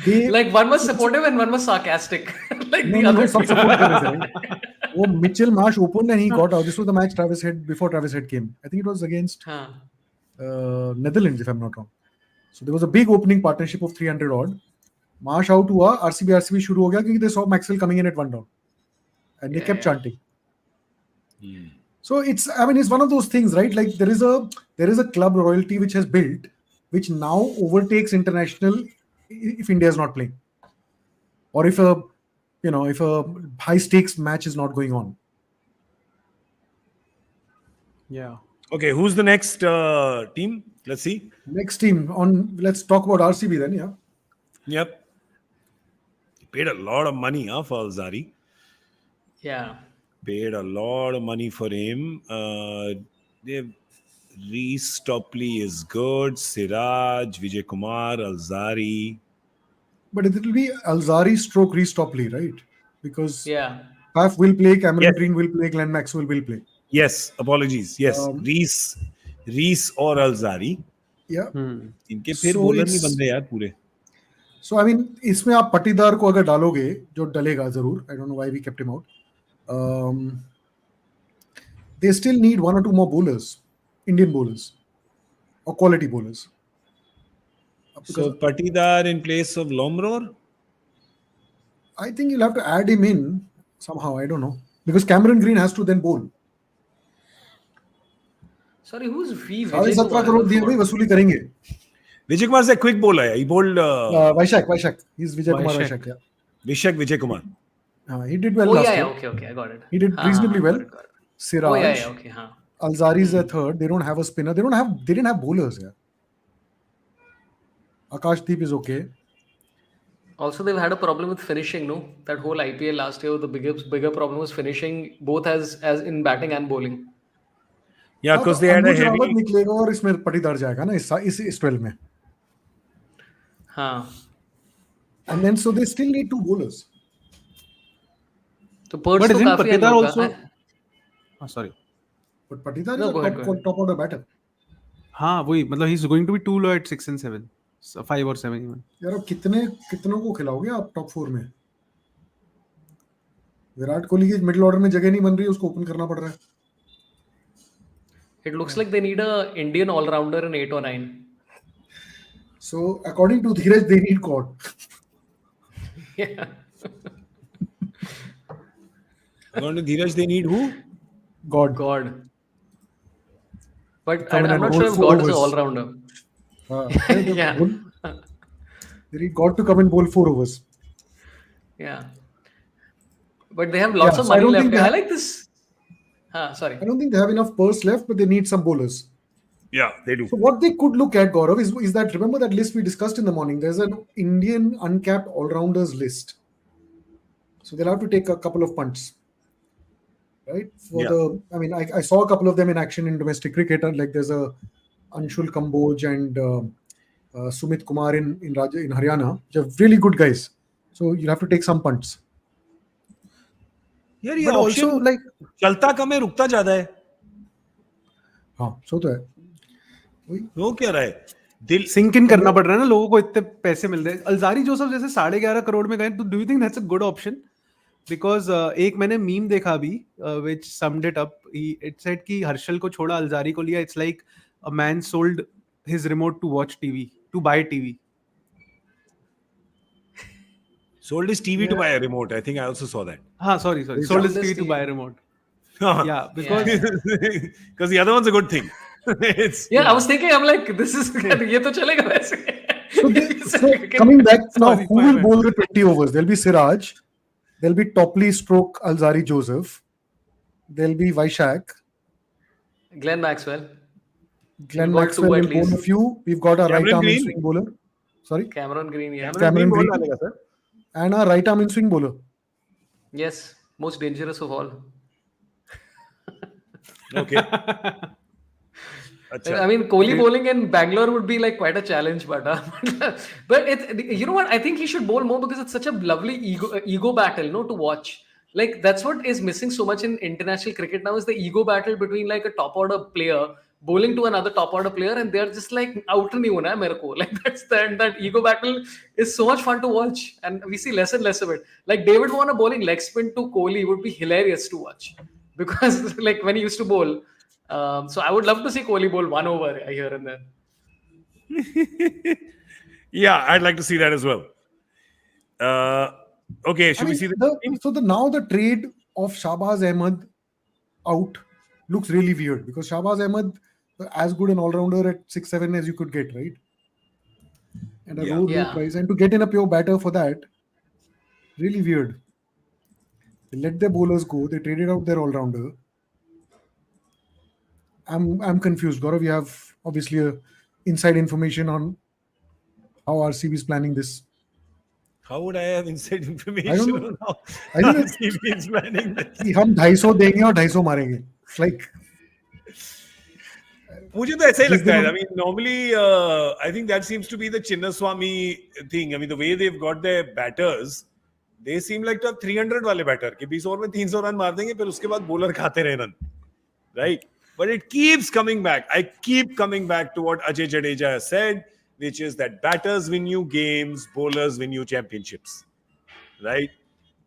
one was supportive and one was sarcastic. The other
Oh, Mitchell Marsh opened and he got out. This was the match before Travis Head came. I think it was against Netherlands, if I'm not wrong. So there was a big opening partnership of 300 odd. Marsh out hua, RCB shuru ho gaya because they saw Maxwell coming in at 1 down. And they kept chanting. So it's one of those things, right? Like there is a club royalty which has built, which now overtakes international if India is not playing. Or if a high stakes match is not going on.
Yeah.
Okay, who's the next team? Let's see.
Next team let's talk about RCB then, yeah.
Yep. Paid a lot of money for Alzari.
Yeah.
Paid a lot of money for him. Reece Topley is good. Siraj, Vijay Kumar, Alzari.
But it will be Alzari stroke Reece Topley, right? Because Faf will play, Cameron Green will play, Glenn Maxwell will play.
Yes, apologies. Yes, Reece or Alzari.
Yeah.
इनके फिर bowler नहीं बन रहे यार पूरे.
So I mean, इसमें आप पटीदार को अगर डालोगे, जो डलेगा जरूर. I don't know why we kept him out. They still need one or two more bowlers, Indian bowlers, or quality bowlers.
So Patidar in place of Lomror?
I think you'll have to add him in somehow. I don't know, because Cameron Green has to then bowl.
Sorry, who's V?
17 crore दिए भाई, वसूली करेंगे.
Vijay Kumar is a quick bowler. He bowled
Vaishak. He's Vijay Kumar Vaishak. Yeah.
Vijay Kumar.
He did well
Oh
last
yeah,
year.
okay, I got it.
He did reasonably well.
Got it.
Siraj.
Oh yeah, okay, हाँ.
Alzari is a third. They don't have a spinner. They didn't have bowlers. Yeah. Akashdeep is okay.
Also, they've had a problem with finishing, no? That whole IPL last year, the bigger problem was finishing, both as in batting and bowling.
Yeah, because they had a heavy.
Rawat निकलेगा और इसमें पटीदार जाएगा ना इस 12 में.
हाँ.
And then so they still need two bowlers.
तो Perth
But
तो
isn't
काफी
Patidar
होगा.
also? Sorry.
But Patidar
No,
is
go
a
ahead.
top order batter.
हाँ वही मतलब he's going to be too low at 6 and 7, 5 or 7 even.
यार अब कितनों को खिलाओगे आप टॉप 4 में? विराट कोहली की मिडिल ऑर्डर में जगह नहीं बन रही, उसको ओपन करना पड़ रहा है.
It looks like they need a Indian all-rounder in 8 or 9.
So according to Dheeraj, they need God.
Yeah.
According to Dheeraj, they need who?
God.
But
Come in
I'm
and
not sure
bowl
if
4
God is an
overs.
all-rounder. Yeah.
They need God to come and bowl 4 overs.
Yeah. But they have lots
Yeah,
of
so I
money
don't
left.
think they
I
have-
like this. Sorry.
I don't think they have enough purse left, but they need some bowlers.
Yeah, they do.
So what they could look at, Gaurav, is that, remember that list we discussed in the morning? There's an Indian uncapped all-rounders list. So they'll have to take a couple of punts. Right? I saw a couple of them in action in domestic cricket. Like there's a Anshul Kamboj and Sumit Kumar in Haryana. They're really good guys. So you'll have to take some punts.
यार ये
But also
option
like
चलता कम है, रुकता ज्यादा है.
हाँ, so तो है.
वो क्या रहा है? दिल
सिंक इन करना पड़ रहा है ना, लोगों को इतने पैसे मिल रहे हैं. अल्जारी जोसेफ जैसे 11.5 करोड़ में गए, तो do you think that's a good option? Because एक मैंने मीम देखा अभी which summed it up. It said कि हर्षल को छोड़ा अल्जारी को लिया. It's like a man sold his remote to watch TV, to buy TV.
sold his TV to buy a remote. I think I also saw that.
हाँ, sorry. Sold his TV to buy a remote. Yeah, because
because the other one's a good thing.
I was thinking, I'm like, this is ये तो चलेगा वैसे.
So coming back now,
Sorry,
who
my
will
bad.
bowl the 20 overs? There'll be Siraj, there'll be Topley stroke Alzari Joseph, there'll be Vaishak,
Glenn Maxwell,
Glenn
We've got
Maxwell
two at
will bowl a
least.
few. We've got a
Cameron
right arm in
Green?
swing bowler. Sorry,
Cameron Green. Yeah.
Cameron Green.
डालेगा sir.
And a right arm in swing bowler.
Yes, most dangerous of all.
Okay. अच्छा.
I mean, Kohli bowling in Bangalore would be like quite a challenge, but you know what? I think he should bowl more because it's such a lovely ego battle, no, to watch. Like that's what is missing so much in international cricket now is the ego battle between like a top order player bowling to another top order player, and they're just like out nahi hona hai mere ko. Like that ego battle is so much fun to watch, and we see less and less of it. Like David Warner bowling leg spin to Kohli would be hilarious to watch because like when he used to bowl. So I would love to see Kohli bowl 1 over here and there.
Yeah, I'd like to see that as well. Okay, should we see
now the trade of Shahbaz Ahmed out looks really weird because Shahbaz Ahmed as good an all-rounder at 6-7 as you could get, right? And a low price, and to get in a pure batter for that, really weird. They let their bowlers go. They traded out their all-rounder. I'm confused. Gaurav, you have obviously inside information on how RCB is planning this.
How would I have inside information
I don't know.
on how
I think
RCB is planning this?
कि हम 250 देंगे और 250 मारेंगे. It's like
मुझे तो ऐसा ही लगता है. I mean, normally, I think that seems to be the Chinnaswamy thing. I mean, the way they've got their batters, they seem like to have 300 वाले batter कि 20 ओवर में 300 रन मार देंगे, फिर उसके बाद bowler खाते रहे run, right? But it keeps coming back. I keep coming back to what Ajay Jadeja has said. which is that batters win you games, bowlers win you championships, right?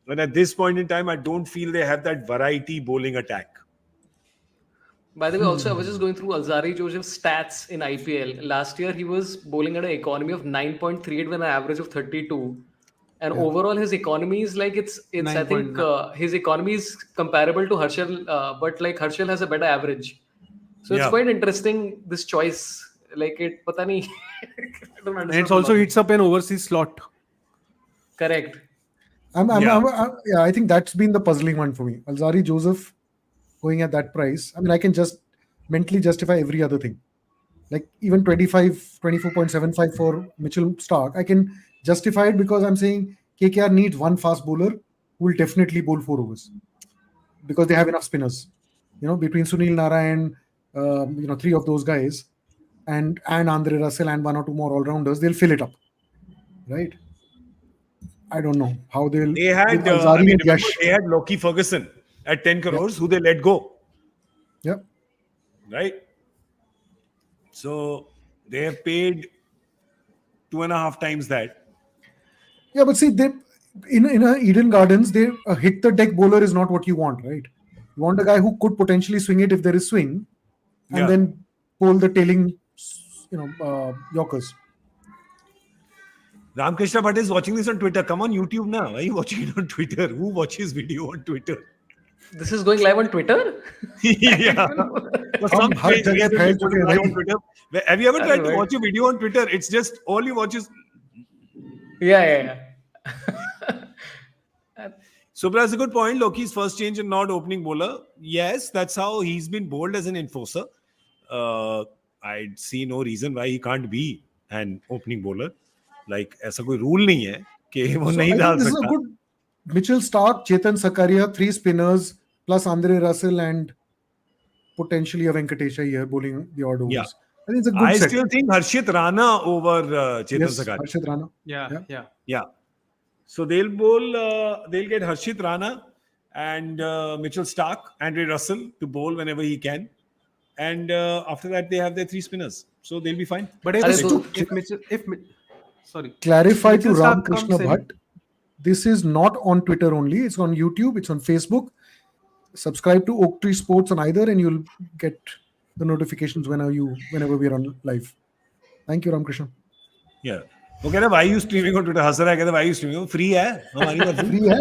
And at this point in time, I don't feel they have that variety bowling attack.
By the way, also I was just going through Alzari Joseph's stats in IPL. Last year he was bowling at an economy of 9.38 with an average of 32. And overall his economy is like it's I think
9.9.
his economy is comparable to Harshal, but like Harshal has a better average. So it's
Yeah.
quite interesting this choice. Like it, pata nahi. I don't
And
understand.
it's also
the logic.
eats up an overseas slot.
Correct.
I think that's been the puzzling one for me. Alzari Joseph going at that price. I mean, I can just mentally justify every other thing. Like even 24.75 for Mitchell Stark. I can justify it because I'm saying KKR needs one fast bowler who will definitely bowl 4 overs because they have enough spinners. Between Sunil Narayan, 3 of those guys, and Andre Russell and 1 or 2 more all-rounders, they'll fill it up, right? I don't know how they'll.
They had,
with Alzari and
remember
Yash.
they had Loki Ferguson at 10 crores who they let go,
Yeah.
right? So they have paid 2.5 times that.
Yeah, but see, they in a Eden Gardens, they a hit the deck bowler is not what you want, right? You want a guy who could potentially swing it if there is swing, and
Yeah.
then bowl the tailing, Yorkers.
Ramkrishna Bhatt is watching this on Twitter. Come on YouTube now. Why are you watching it on Twitter? Who watches video on Twitter?
This is going live on Twitter?
Yeah. For some
हम हर
strange
जगह
reason,
फैल
it's
चुके हैं
going live on
भाई।
Twitter. Have you ever tried to
Right.
watch a video on Twitter? It's just all you watch is
Yeah.
Subra has a good point. Loki's first change and not opening bowler. Yes, that's how he's been bowled as an enforcer. I see no reason why he can't be an opening bowler. Like ऐसा कोई rule नहीं है कि वो
So
नहीं
I
डाल
think this is a
सकता.
good Mitchell Stark, Chetan Sakaria, 3 spinners plus Andre Russell and potentially a Venkatesh Iyer bowling the odd overs.
Yeah.
I think it's a good
I
set.
still think Harshit Rana over Chetan
Yes,
Sakaria.
Harshit Rana.
Yeah.
Yeah. So they'll bowl, they'll get Harshit Rana and Mitchell Stark, Andre Russell to bowl whenever he can. And after that, they have their 3 spinners. So they'll be fine.
But if,
Just to-
sorry.
Clarify
Mitchell
to
Stark
Ram
comes
Krishna
in-
Bhatt, this is not on Twitter only. It's on YouTube. It's on Facebook. Subscribe to Oak Tree Sports on either, and you'll get the notifications whenever we're on live. Thank you, Ram Krishna.
Yeah. वो कह रहा है why you streaming on Twitter? हंस रहा है, कहता है why you streaming? Free है हमारी तरफ से।
फ्री है,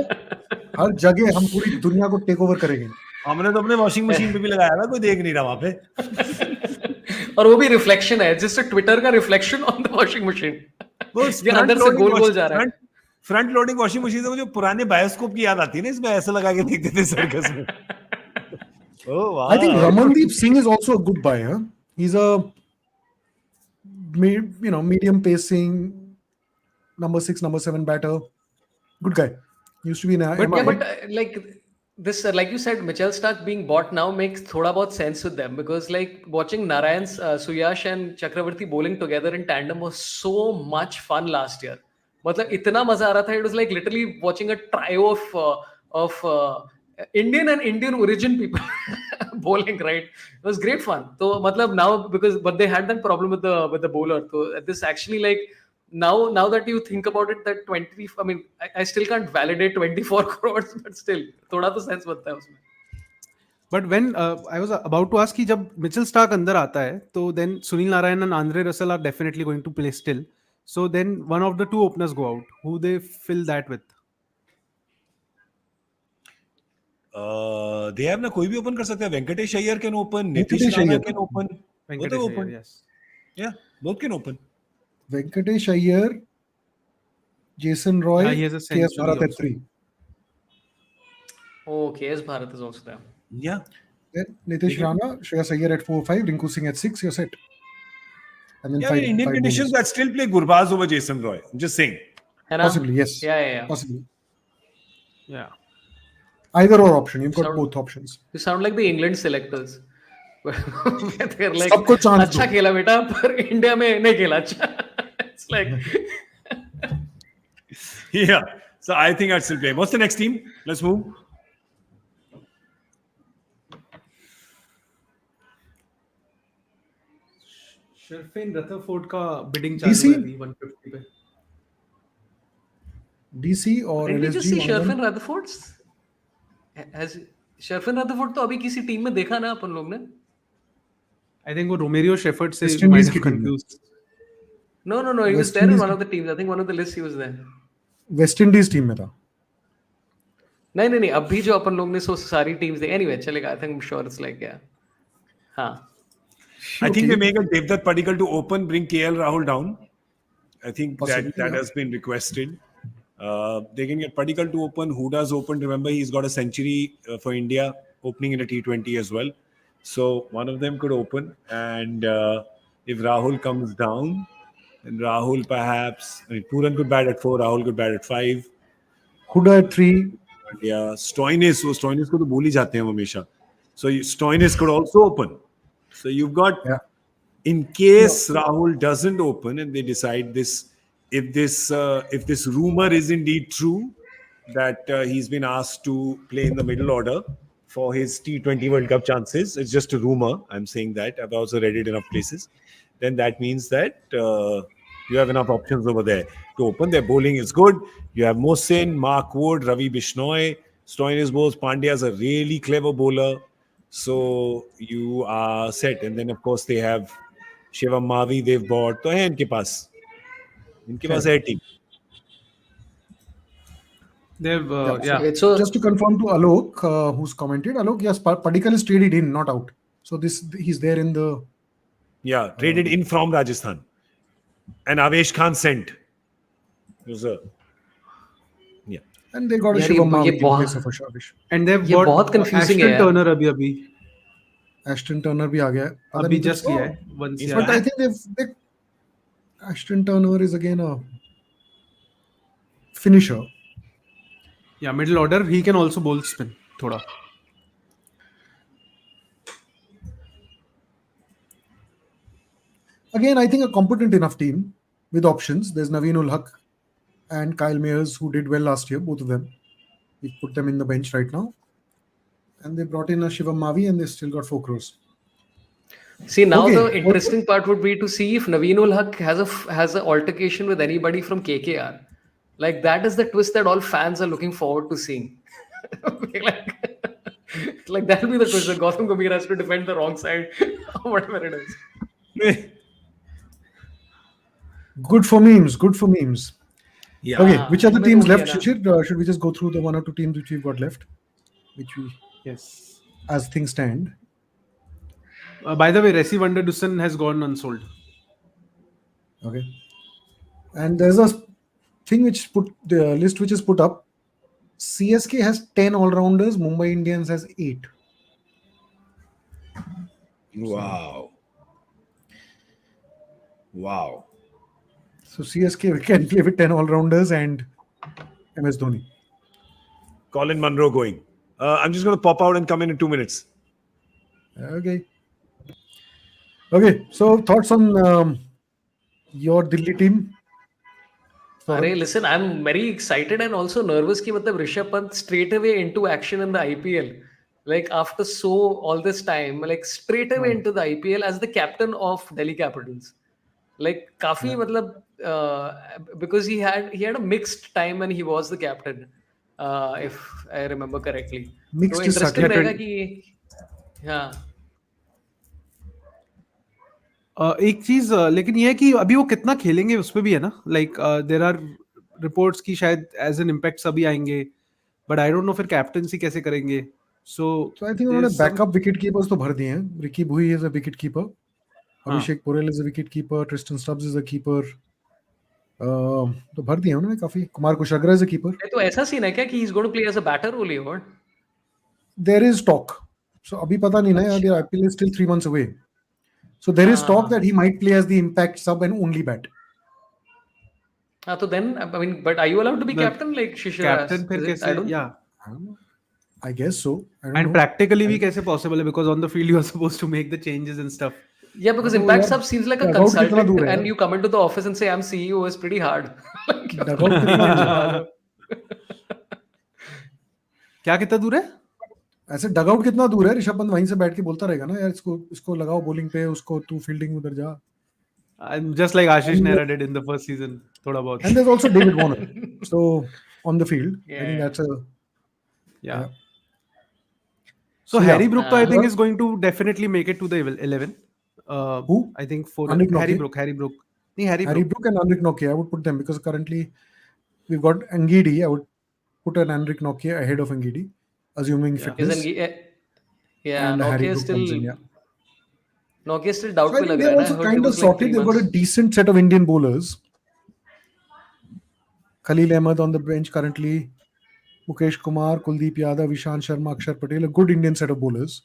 हर जगह हम पूरी दुनिया को टेक ओवर करेंगे।
हमने तो अपने वॉशिंग मशीन पे भी लगाया था, कोई देख नहीं रहा वहां पे।
और वो भी रिफ्लेक्शन है, जस्ट ट्विटर का reflection on the washing machine.
वो
ये अंदर से गोल गोल जा रहा है।
फ्रंट लोडिंग वॉशिंग मशीन से मुझे पुराने बायोस्कोप की याद आती है ना, इसमें ऐसा लगा के देखते थे सर्कस में। Oh wow.
I think Ramandeep Singh is also a good buy. Huh? He's a medium pacing number 6, number 7 batter. Good guy. Used to be in
like this, like you said, Mitchell Stark being bought now makes thoda bahut sense with them, because like watching Narayan's Suyash and Chakravarti bowling together in tandem was so much fun last year. मतलब इतना मजा आ रहा था. It was like literally watching a trio of Indian and Indian origin people bowling, right? It was great fun. So मतलब now, but they had that problem with the bowler. So this actually, like, now that you think about it, that 20, I mean, I still can't validate 24 crores, but still थोड़ा तो sense बनता है उसमें.
But when I was about to ask कि जब Mitchell Stark अंदर आता है, तो then Sunil Narayan and Andre Russell are definitely going to play still. So then one of the 2 openers go out. Who they fill that with?
They have ना कोई भी open कर सकता है. Venkatesh Iyer can open, Nitish
Venkatesh
Rana
Iyer.
Can open,
Venkatesh
open.
Iyer, yes.
Yeah, both can open.
Venkatesh Iyer, Jason Roy,
Yeah, he has a
KS
century
Bharat at
also.
3.
Oh, KS Bharat is also there.
Yeah.
Then Nitish Rana, Shreyas Iyer at 4-5, Rinku Singh at 6, you're set. And then
Yeah,
5,
in Indian
5
conditions,
bowlers.
that still play Gurbaz over Jason Roy. I'm just saying.
है ना?
Possibly, yes.
Yeah.
Possibly.
Yeah.
Either or option. You've got
Sound-
both options.
You sound like the England selectors. They're like,
सबको chance
अच्छा
दो।
खेला बेटा, पर India में नहीं खेला अच्छा. It's like,
Yeah. So I think I'd still play. What's the next team? Let's move.
Sherfane Rutherford का बिडिंग चालू
DC?
है अभी 150 पे.
DC और
Didn't we just
LSG,
see
one of them.
Sherfin Rutherford? Has Sherfin Rutherford तो अभी किसी team में देखा ना अपन लोग ने?
I think वो रोमेरियो शेफर्ड से
West
you might
Indies
have
की team में.
confused.
No, he was
West
there in
Indies
one
की
of the teams. I think one of the lists he was there.
West Indies team में था.
नहीं अभी जो अपन लोग ने सो सारी टीम्स दे एनीवे चलेगा. I think sure it's like या हाँ.
I think
Okay.
they make a Devdutt Padikkal to open, bring KL Rahul down. I think
Possibly,
that
yeah.
has been requested. They can get Padikkal to open. Huda's open. Remember, he's got a century for India opening in a T20 as well. So one of them could open. And if Rahul comes down, then Rahul perhaps. I mean, Puran could bat at 4. Rahul could bat at 5.
Huda at 3.
Yeah, Stoinis को तो भूल ही जाते हैं हम हमेशा. So Stoinis could also open. So you've got,
Yeah.
in case Rahul doesn't open and they decide this, if this rumor is indeed true that he's been asked to play in the middle order for his T20 World Cup chances, it's just a rumor. I'm saying that. I've also read it enough places. Then that means that you have enough options over there to open. Their bowling is good. You have Mohsin, Mark Wood, Ravi Bishnoi, Stoinis Bose. Pandya is a really clever bowler. So you are set. And then, of course, they have Shivam Mavi, they've bought. तो है इनके पास है team.
They've
Yeah.
Okay, so
Just to confirm to Alok, who's commented, Alok, yes, Padikkal is traded in, not out. So he's there in the.
Yeah, traded in from Rajasthan. And Avesh Khan sent. Yes, sir. Yeah.
And they got a
यार
Shivam
ये
Mavi in
बहुत-
place of Ashavish.
and they've
ये
bought
बहुत confusing है
Ashton
यार.
Turner अभी
Ashton Turner भी आ गया है. पता
अभी
नहीं
just
किसको.
किया है once
He's
yeah.
But I think they Ashton Turner is again a finisher.
Yeah, middle order. He can also bowl spin थोड़ा.
Again, I think a competent enough team with options. There's Naveen ul Haq and Kyle Mayers, who did well last year, both of them. We put them in the bench right now. And they brought in a Shivam Mavi and they still got 4 crores.
see now
Okay,
the interesting part would be to see if Naveen ul Haq has an altercation with anybody from KKR. Like that is the twist that all fans are looking forward to seeing. like that'll be the twist that Gautam Gambhir has to defend the wrong side or whatever it is.
Good for memes. Good for memes.
Yeah.
Okay, which other
इनमें
teams
तो
left,
वही है ना.
Shishir? Should we just go through the 1 or 2 teams which we've got left? Which we,
Yes.
as things stand.
By the way, Resi Vanderdussen has gone unsold.
Okay. And there's a thing which put the list which is put up. CSK has 10 all-rounders, Mumbai Indians has 8.
Wow.
So CSK can play with 10 all-rounders and MS Dhoni.
Colin Munro going. I'm just going to pop out and come in 2 minutes.
Okay, so thoughts on your Delhi team?
Arey, listen, I'm very excited and also nervous कि मतलब Rishabh Pant straight away into action in the IPL. Like after all this time, like straight away into the IPL as the captain of Delhi Capitals. Like काफी मतलब because he had a mixed time when he was the captain, if I remember correctly.
Mixed
तो
is
interesting
sucky.
रहेगा कि हाँ.
एक चीज लेकिन ये है कि अभी वो कितना खेलेंगे उस पे भी है ना. लाइक देयर आर रिपोर्ट्स की शायद एज एन इम्पैक्ट सभी आएंगे, बट आई डोंट नो फिर कैप्टनसी कैसे करेंगे. सो
आई थिंक उन्होंने बैकअप विकेट कीपर्स तो भर दिए हैं. Ricky Bhui is a wicket keeper, Abhishek Porel is a wicket keeper, Tristan Stubbs is a keeper. तो भर दिए उन्होंने काफी. Kumar Kushagra is a keeper.
तो ऐसा सीन है क्या कि he is going to play as a batter only और
देयर इज टॉक. सो अभी पता नहीं ना, यार IPL is still 3 months away. So there is talk that he might play as the impact sub and only bat.
So then, I mean, but are you allowed to be captain like Shishir?
Captain फिर कैसे? या
I guess so. I don't
and
know.
practically भी कैसे possible है, because on the field you are supposed to make the changes and stuff.
Yeah, because impact sub seems like a
Dugout कितना
consultant
दूर है
and you come into the office and say I'm CEO is pretty hard.
Dugout कितना दूर है?
क्या कितना दूर है?
ऐसे डगआउट कितना दूर है? ऋषभ पंत वहीं से बैठ के बोलता रहेगा ना, यार इसको लगाओ बॉलिंग पे, उसको तू फील्डिंग उधर जा.
I'm just like Ashish
And,
Nehra did in the first season. Thoda bahut.
and there's also David Warner. So on the field, I think
Yeah.
that's a
Yeah.
yeah.
So
So, yeah.
Harry Brook, I think,
Uh,
is going to definitely make it to the 11.
Who?
I think for
Anrik
Harry
Nokia?
Brook. Harry Brook. Nee, Harry
Harry
Brook.
Brook and Anrik Nokia, I would put them because currently we've got Ngidi. I would put an Anrik Nokia ahead of Ngidi, assuming fitness.
Yeah,
And Harry
Nokia
Brook comes in, yeah.
still
So
doubt
I
पे
think
लग रहा
they're
है ना. I
also
heard
kind
it
of
was like 3
sorted. They've got a
months.
decent set of Indian bowlers. Khalil Ahmed on the bench currently, Mukesh Kumar, Kuldeep Yadav, Ishan Sharma, Akshar Patel, a good Indian set of bowlers.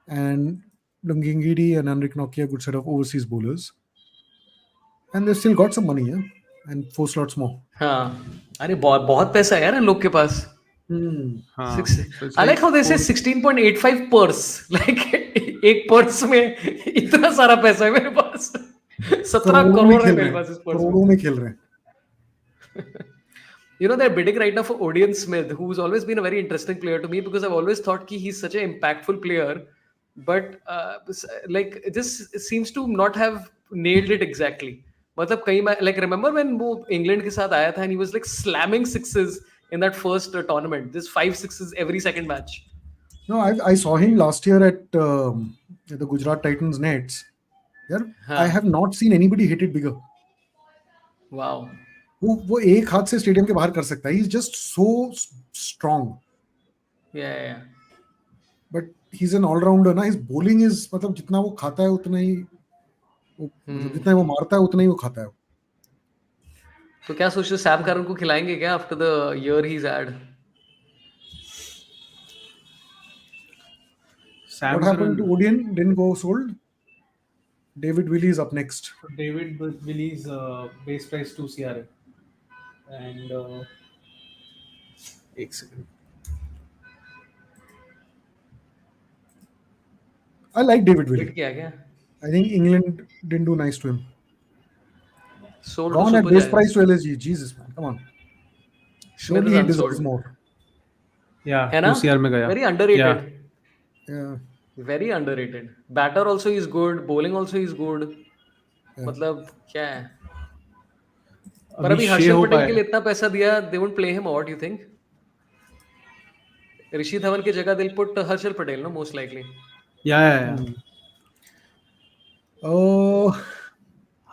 And Lungingidi and Anrik Nokia, a good set of overseas bowlers. And they've still got some money, yeah? And 4 slots more.
हाँ, अरे बहुत पैसा है यार इन लोग के पास.
हाँ.
6
So it's
I like how they say
4.
16.85 purse. Like एक पर्स में इतना सारा पैसा है मेरे पास. 17
करोड़ों में
करोड़ है
खेल
मेरे
रहे
पास
हैं
इस पर्स में.
करोड़ों में खेल रहे हैं
You know, they're bidding right now for Odean Smith, who's always been a very interesting player to me because I've always thought he's such an impactful player. But like, this seems to not have nailed it exactly. मतलब कहीं like remember when वो England के साथ आया था and he was like slamming sixes in that first tournament. This 5 sixes every second match.
No, I saw him last year at the Gujarat Titans nets. Yeah, I have not seen anybody hit it bigger.
Wow.
वो एक हाथ से stadium के बाहर कर सकता है. He's just so strong.
Yeah.
But he's an all-rounder ना. His bowling is मतलब जितना वो खाता है उतना ही मतलब जितना वो मारता है उतना ही वो खाता है.
तो क्या सोचते हो सैम करन को खिलाएंगे क्या after the year he is had?
What happened to Odean? Didn't go sold. David Willey is up next.
David Willey's base price 2 CR and 1 second.
I like David Willey.
Hit किया क्या?
I think England didn't do nice to him.
Sold
Gone
to
at
Super
base
Giants.
price to LSG. Jesus man, come on.
Smith
Surely
is
he deserves
unsold.
more.
Yeah,
है ना?
2 CR में गया.
Very underrated.
Yeah.
Very underrated. Batter also is good. Bowling also is good.
Yeah.
मतलब क्या है? पर अभी
shea
Harshal
हो
पटेल
पाया.
के लिए इतना पैसा दिया, they won't play him. What do you think? ऋषि धवन की जगह they'll put Harshal Patel, no, most likely.
Yeah.
Oh,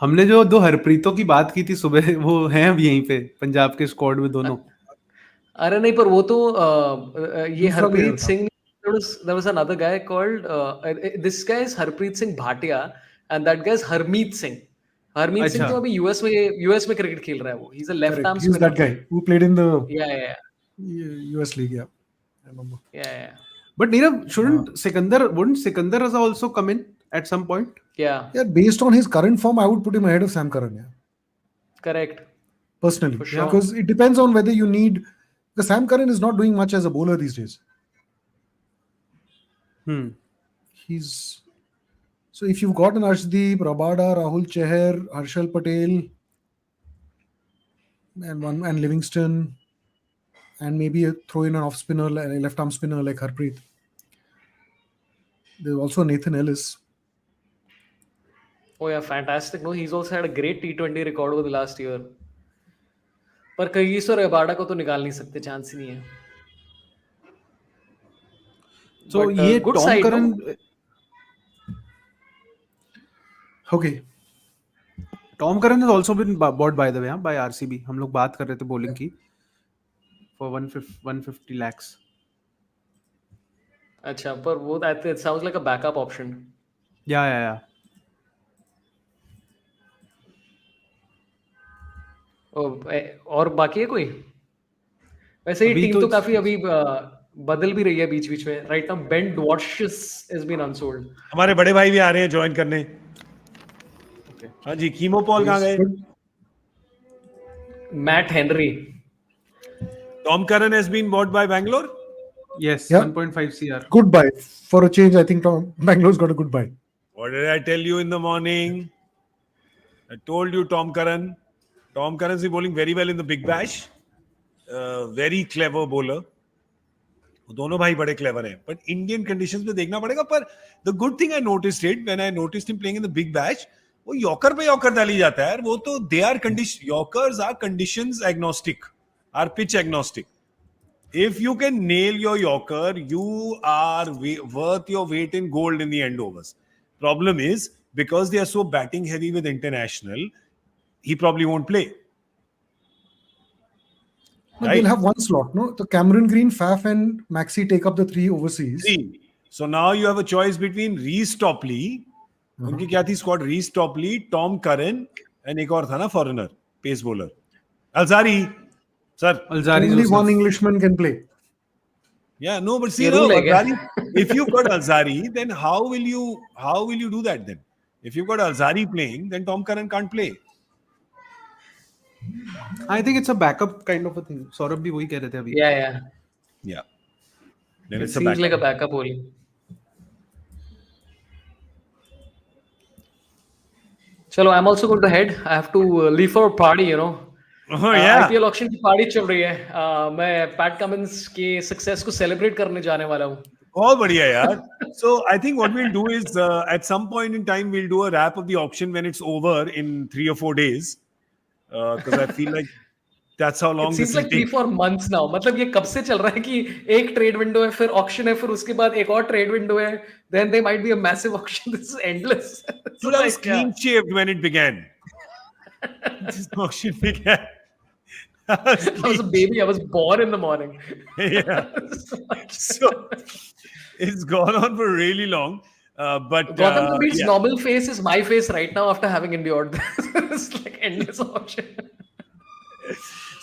हमने जो 2 हरप्रीतों की बात की थी सुबह वो हैं अब यहीं पे पंजाब के स्क्वाड में दोनों.
अरे नहीं, पर वो तो ये
दूसरा
हरप्रीत
player था.
Singh. There was another guy called this guy is Harpreet Singh Bhatia and that guy is Harmeet Singh. Harmeet Singh
अच्छा.
तो अभी यूएस में क्रिकेट खेल रहा है वो. He's a left arm
correct. He's
spinner.
that guy who played in the
Yeah.
US league. Yeah, I remember.
Yeah.
But Nirav, wouldn't Sikandar Raza also come in at some point?
Yeah.
Yeah, based on his current form, I would put him ahead of Sam Curran. Yeah,
Correct.
personally,
For sure.
because it depends on whether you need. Because Sam Curran is not doing much as a bowler these days. He's so if you've got an Arshdeep, Rabada, Rahul Chahar, Harshal Patel, and Livingston, and maybe throw in an off spinner, a left arm spinner like Harpreet. There's also Nathan Ellis.
Oh yeah, fantastic. No, he's also had a great T20 record over the last year. पर कगिस और Rabada को तो निकाल नहीं सकते, chance ही नहीं है.
So
But,
ये
good
Tom
side,
Curran.
no?
Okay.
Tom Curran has also been bought by the way by RCB. हम लोग बात कर रहे थे bowling की for 150 lakhs.
अच्छा, पर वो it sounds like a backup option.
Yeah.
और बाकी है कोई? वैसे ही टीम तो काफी अभी बदल भी रही है बीच में. Right now Ben Dwarshuis has been unsold.
हमारे बड़े भाई भी आ रहे हैं ज्वाइन करने. हाँ जी, कीमो पॉल कहाँ गए?
Matt Henry.
Tom Curran has been bought by Bangalore.
Yes,
Yeah.
1.5 CR.
Good buy. For a change, I think Bangalore's got a good buy.
What did I tell you in the morning? I told you Tom Curran. Tom Curran is bowling very well in the Big Bash. Very clever bowler. दोनों भाई बड़े clever हैं. But Indian conditions में देखना पड़ेगा. पर the good thing I noticed when I noticed him playing in the Big Bash, वो yorker पे यॉर्कर डाली जाता है यार, वो तो they are condition, yorkers are conditions agnostic, are pitch agnostic. If you can nail your Yorker, you are worth your weight in gold in the end overs. Problem is, because they are so batting heavy with international, he probably won't play.
No,
Right?
they'll have one slot, no? So Cameron Green, Faf, and Maxi take up the 3 overseas.
3. So now you have a choice between Reece Topley, उनकी क्या थी स्क्वाड, Reece Topley, Tom Curran and एक और था ना foreigner pace bowler, Alzarri. Sir,
Only one Englishman can play.
yeah, no, but see
ये
now,
rule है क्या?
Alzari, if you've got Alzari, then how will you do that then? If you've got Alzari playing, then Tom Curran can't play.
I think it's a backup kind of a thing. Saurabh भी वही कह रहे थे अभी.
Yeah.
Yeah. Then
It
it's a
seems
backup.
like a backup only. चलो, I'm also going to head. I have to leave for a party, you know.
Oh yeah.
IPL auction की party चल रही है. मैं PAT Cummins के success को celebrate करने जाने वाला हूँ.
बहुत बढ़िया यार. So I think what we'll do is at some point in time we'll do a wrap of the auction when it's over in 3 or 4 days. Because I feel like that's how long
It
this
seems
will
like 3-4 months now. मतलब ये कब से चल रहा है कि एक trade window है, फिर ऑक्शन है, फिर उसके बाद एक और ट्रेड विंडो है. Then there might be a massive auction. This is endless.
Dude, I was clean shaved when it began. This auction began. I
was a baby. I was born in the morning.
Yeah. So it's gone on for really long. But
Gautam Gambhir's
yeah.
normal face is my face right now after having endured this. It's like endless auction.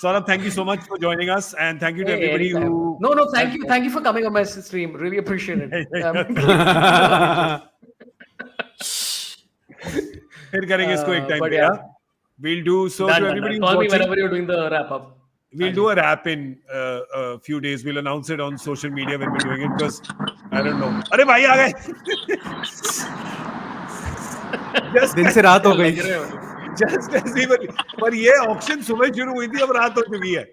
Saurabh, thank you so much for joining us, and thank you to everybody
Anytime.
who.
No, thank you for coming on my stream. Really appreciate it.
फिर करेंगे इसको एक time
but
पे.
yeah.
We'll do so
Done,
to
done,
everybody
done.
who's
Call me
watching.
whenever you're doing the wrap up.
We'll do a wrap in a few days. We'll announce it on social media when we're doing it, because I don't know. अरे भाई आ गए.
दिन से रात हो गई.
Just as he was, पर ये ऑक्शन सुबह शुरू हुई थी, अब रात हो चुकी है.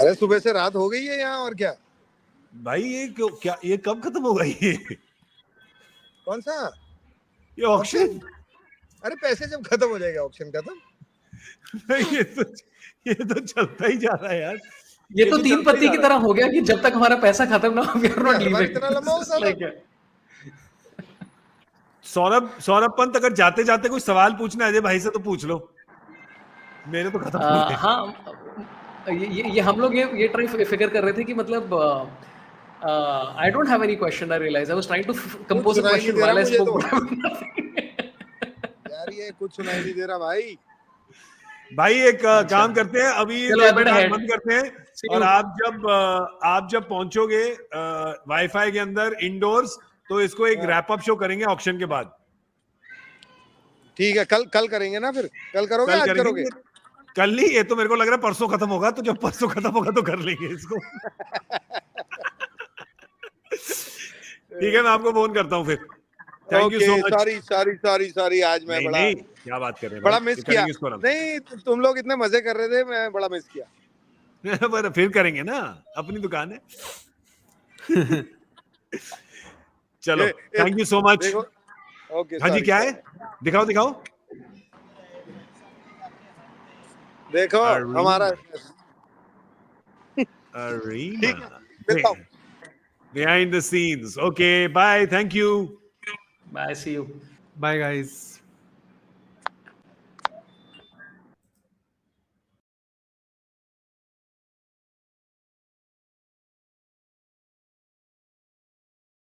अरे सुबह से रात हो गई है यहाँ, और क्या
भाई ये कब खत्म होगा ये?
कौन सा
ये ऑक्शन?
अरे पैसे जब खत्म हो जाएगा ऑक्शन खत्म.
ये तो चलता ही जा रहा है यार.
ये तो 3 पत्ती की तरह हो गया कि जब तक हमारा पैसा खत्म ना हो, we are not leaving.
इतना लंबा होता है.
सौरभ पंत, अगर जाते जाते कोई सवाल पूछना है अजय भाई से तो पूछ लो. मेरे तो खत्म हो गए.
हाँ, ये हम लोग ये ट्राई फिगर कर रहे थे कि मतलब I don't have any question. I realized I was trying to compose a question while I spoke.
यार ये कुछ सुनाई नहीं दे रहा भाई.
भाई एक काम करते हैं, अभी बंद करते हैं, और आप जब पहुंचोगे वाईफाई के अंदर इंडोर्स, तो इसको एक रैप अप शो करेंगे ऑक्शन के बाद.
ठीक है, कल करेंगे ना. फिर कल करोगे, आज करोगे?
कल नहीं, ये तो मेरे को लग रहा है परसों खत्म होगा, तो जब परसों खत्म होगा तो कर लेंगे इसको. ठीक है, मैं आपको फोन करता हूँ फिर. Thank you so much. Sorry आज मैं बड़ा, क्या बात कर रहे हैं,
बड़ा मिस किया. नहीं, तुम लोग इतने मजे कर रहे थे, मैं बड़ा मिस किया.
पर फिर करेंगे ना, अपनी दुकान है. चलो, thank you so much.
Okay.
हाँ जी, क्या है? दिखाओ.
देखो हमारा
Arena. Behind the scenes. Okay, bye. Thank you.
Bye. See you.
Bye guys.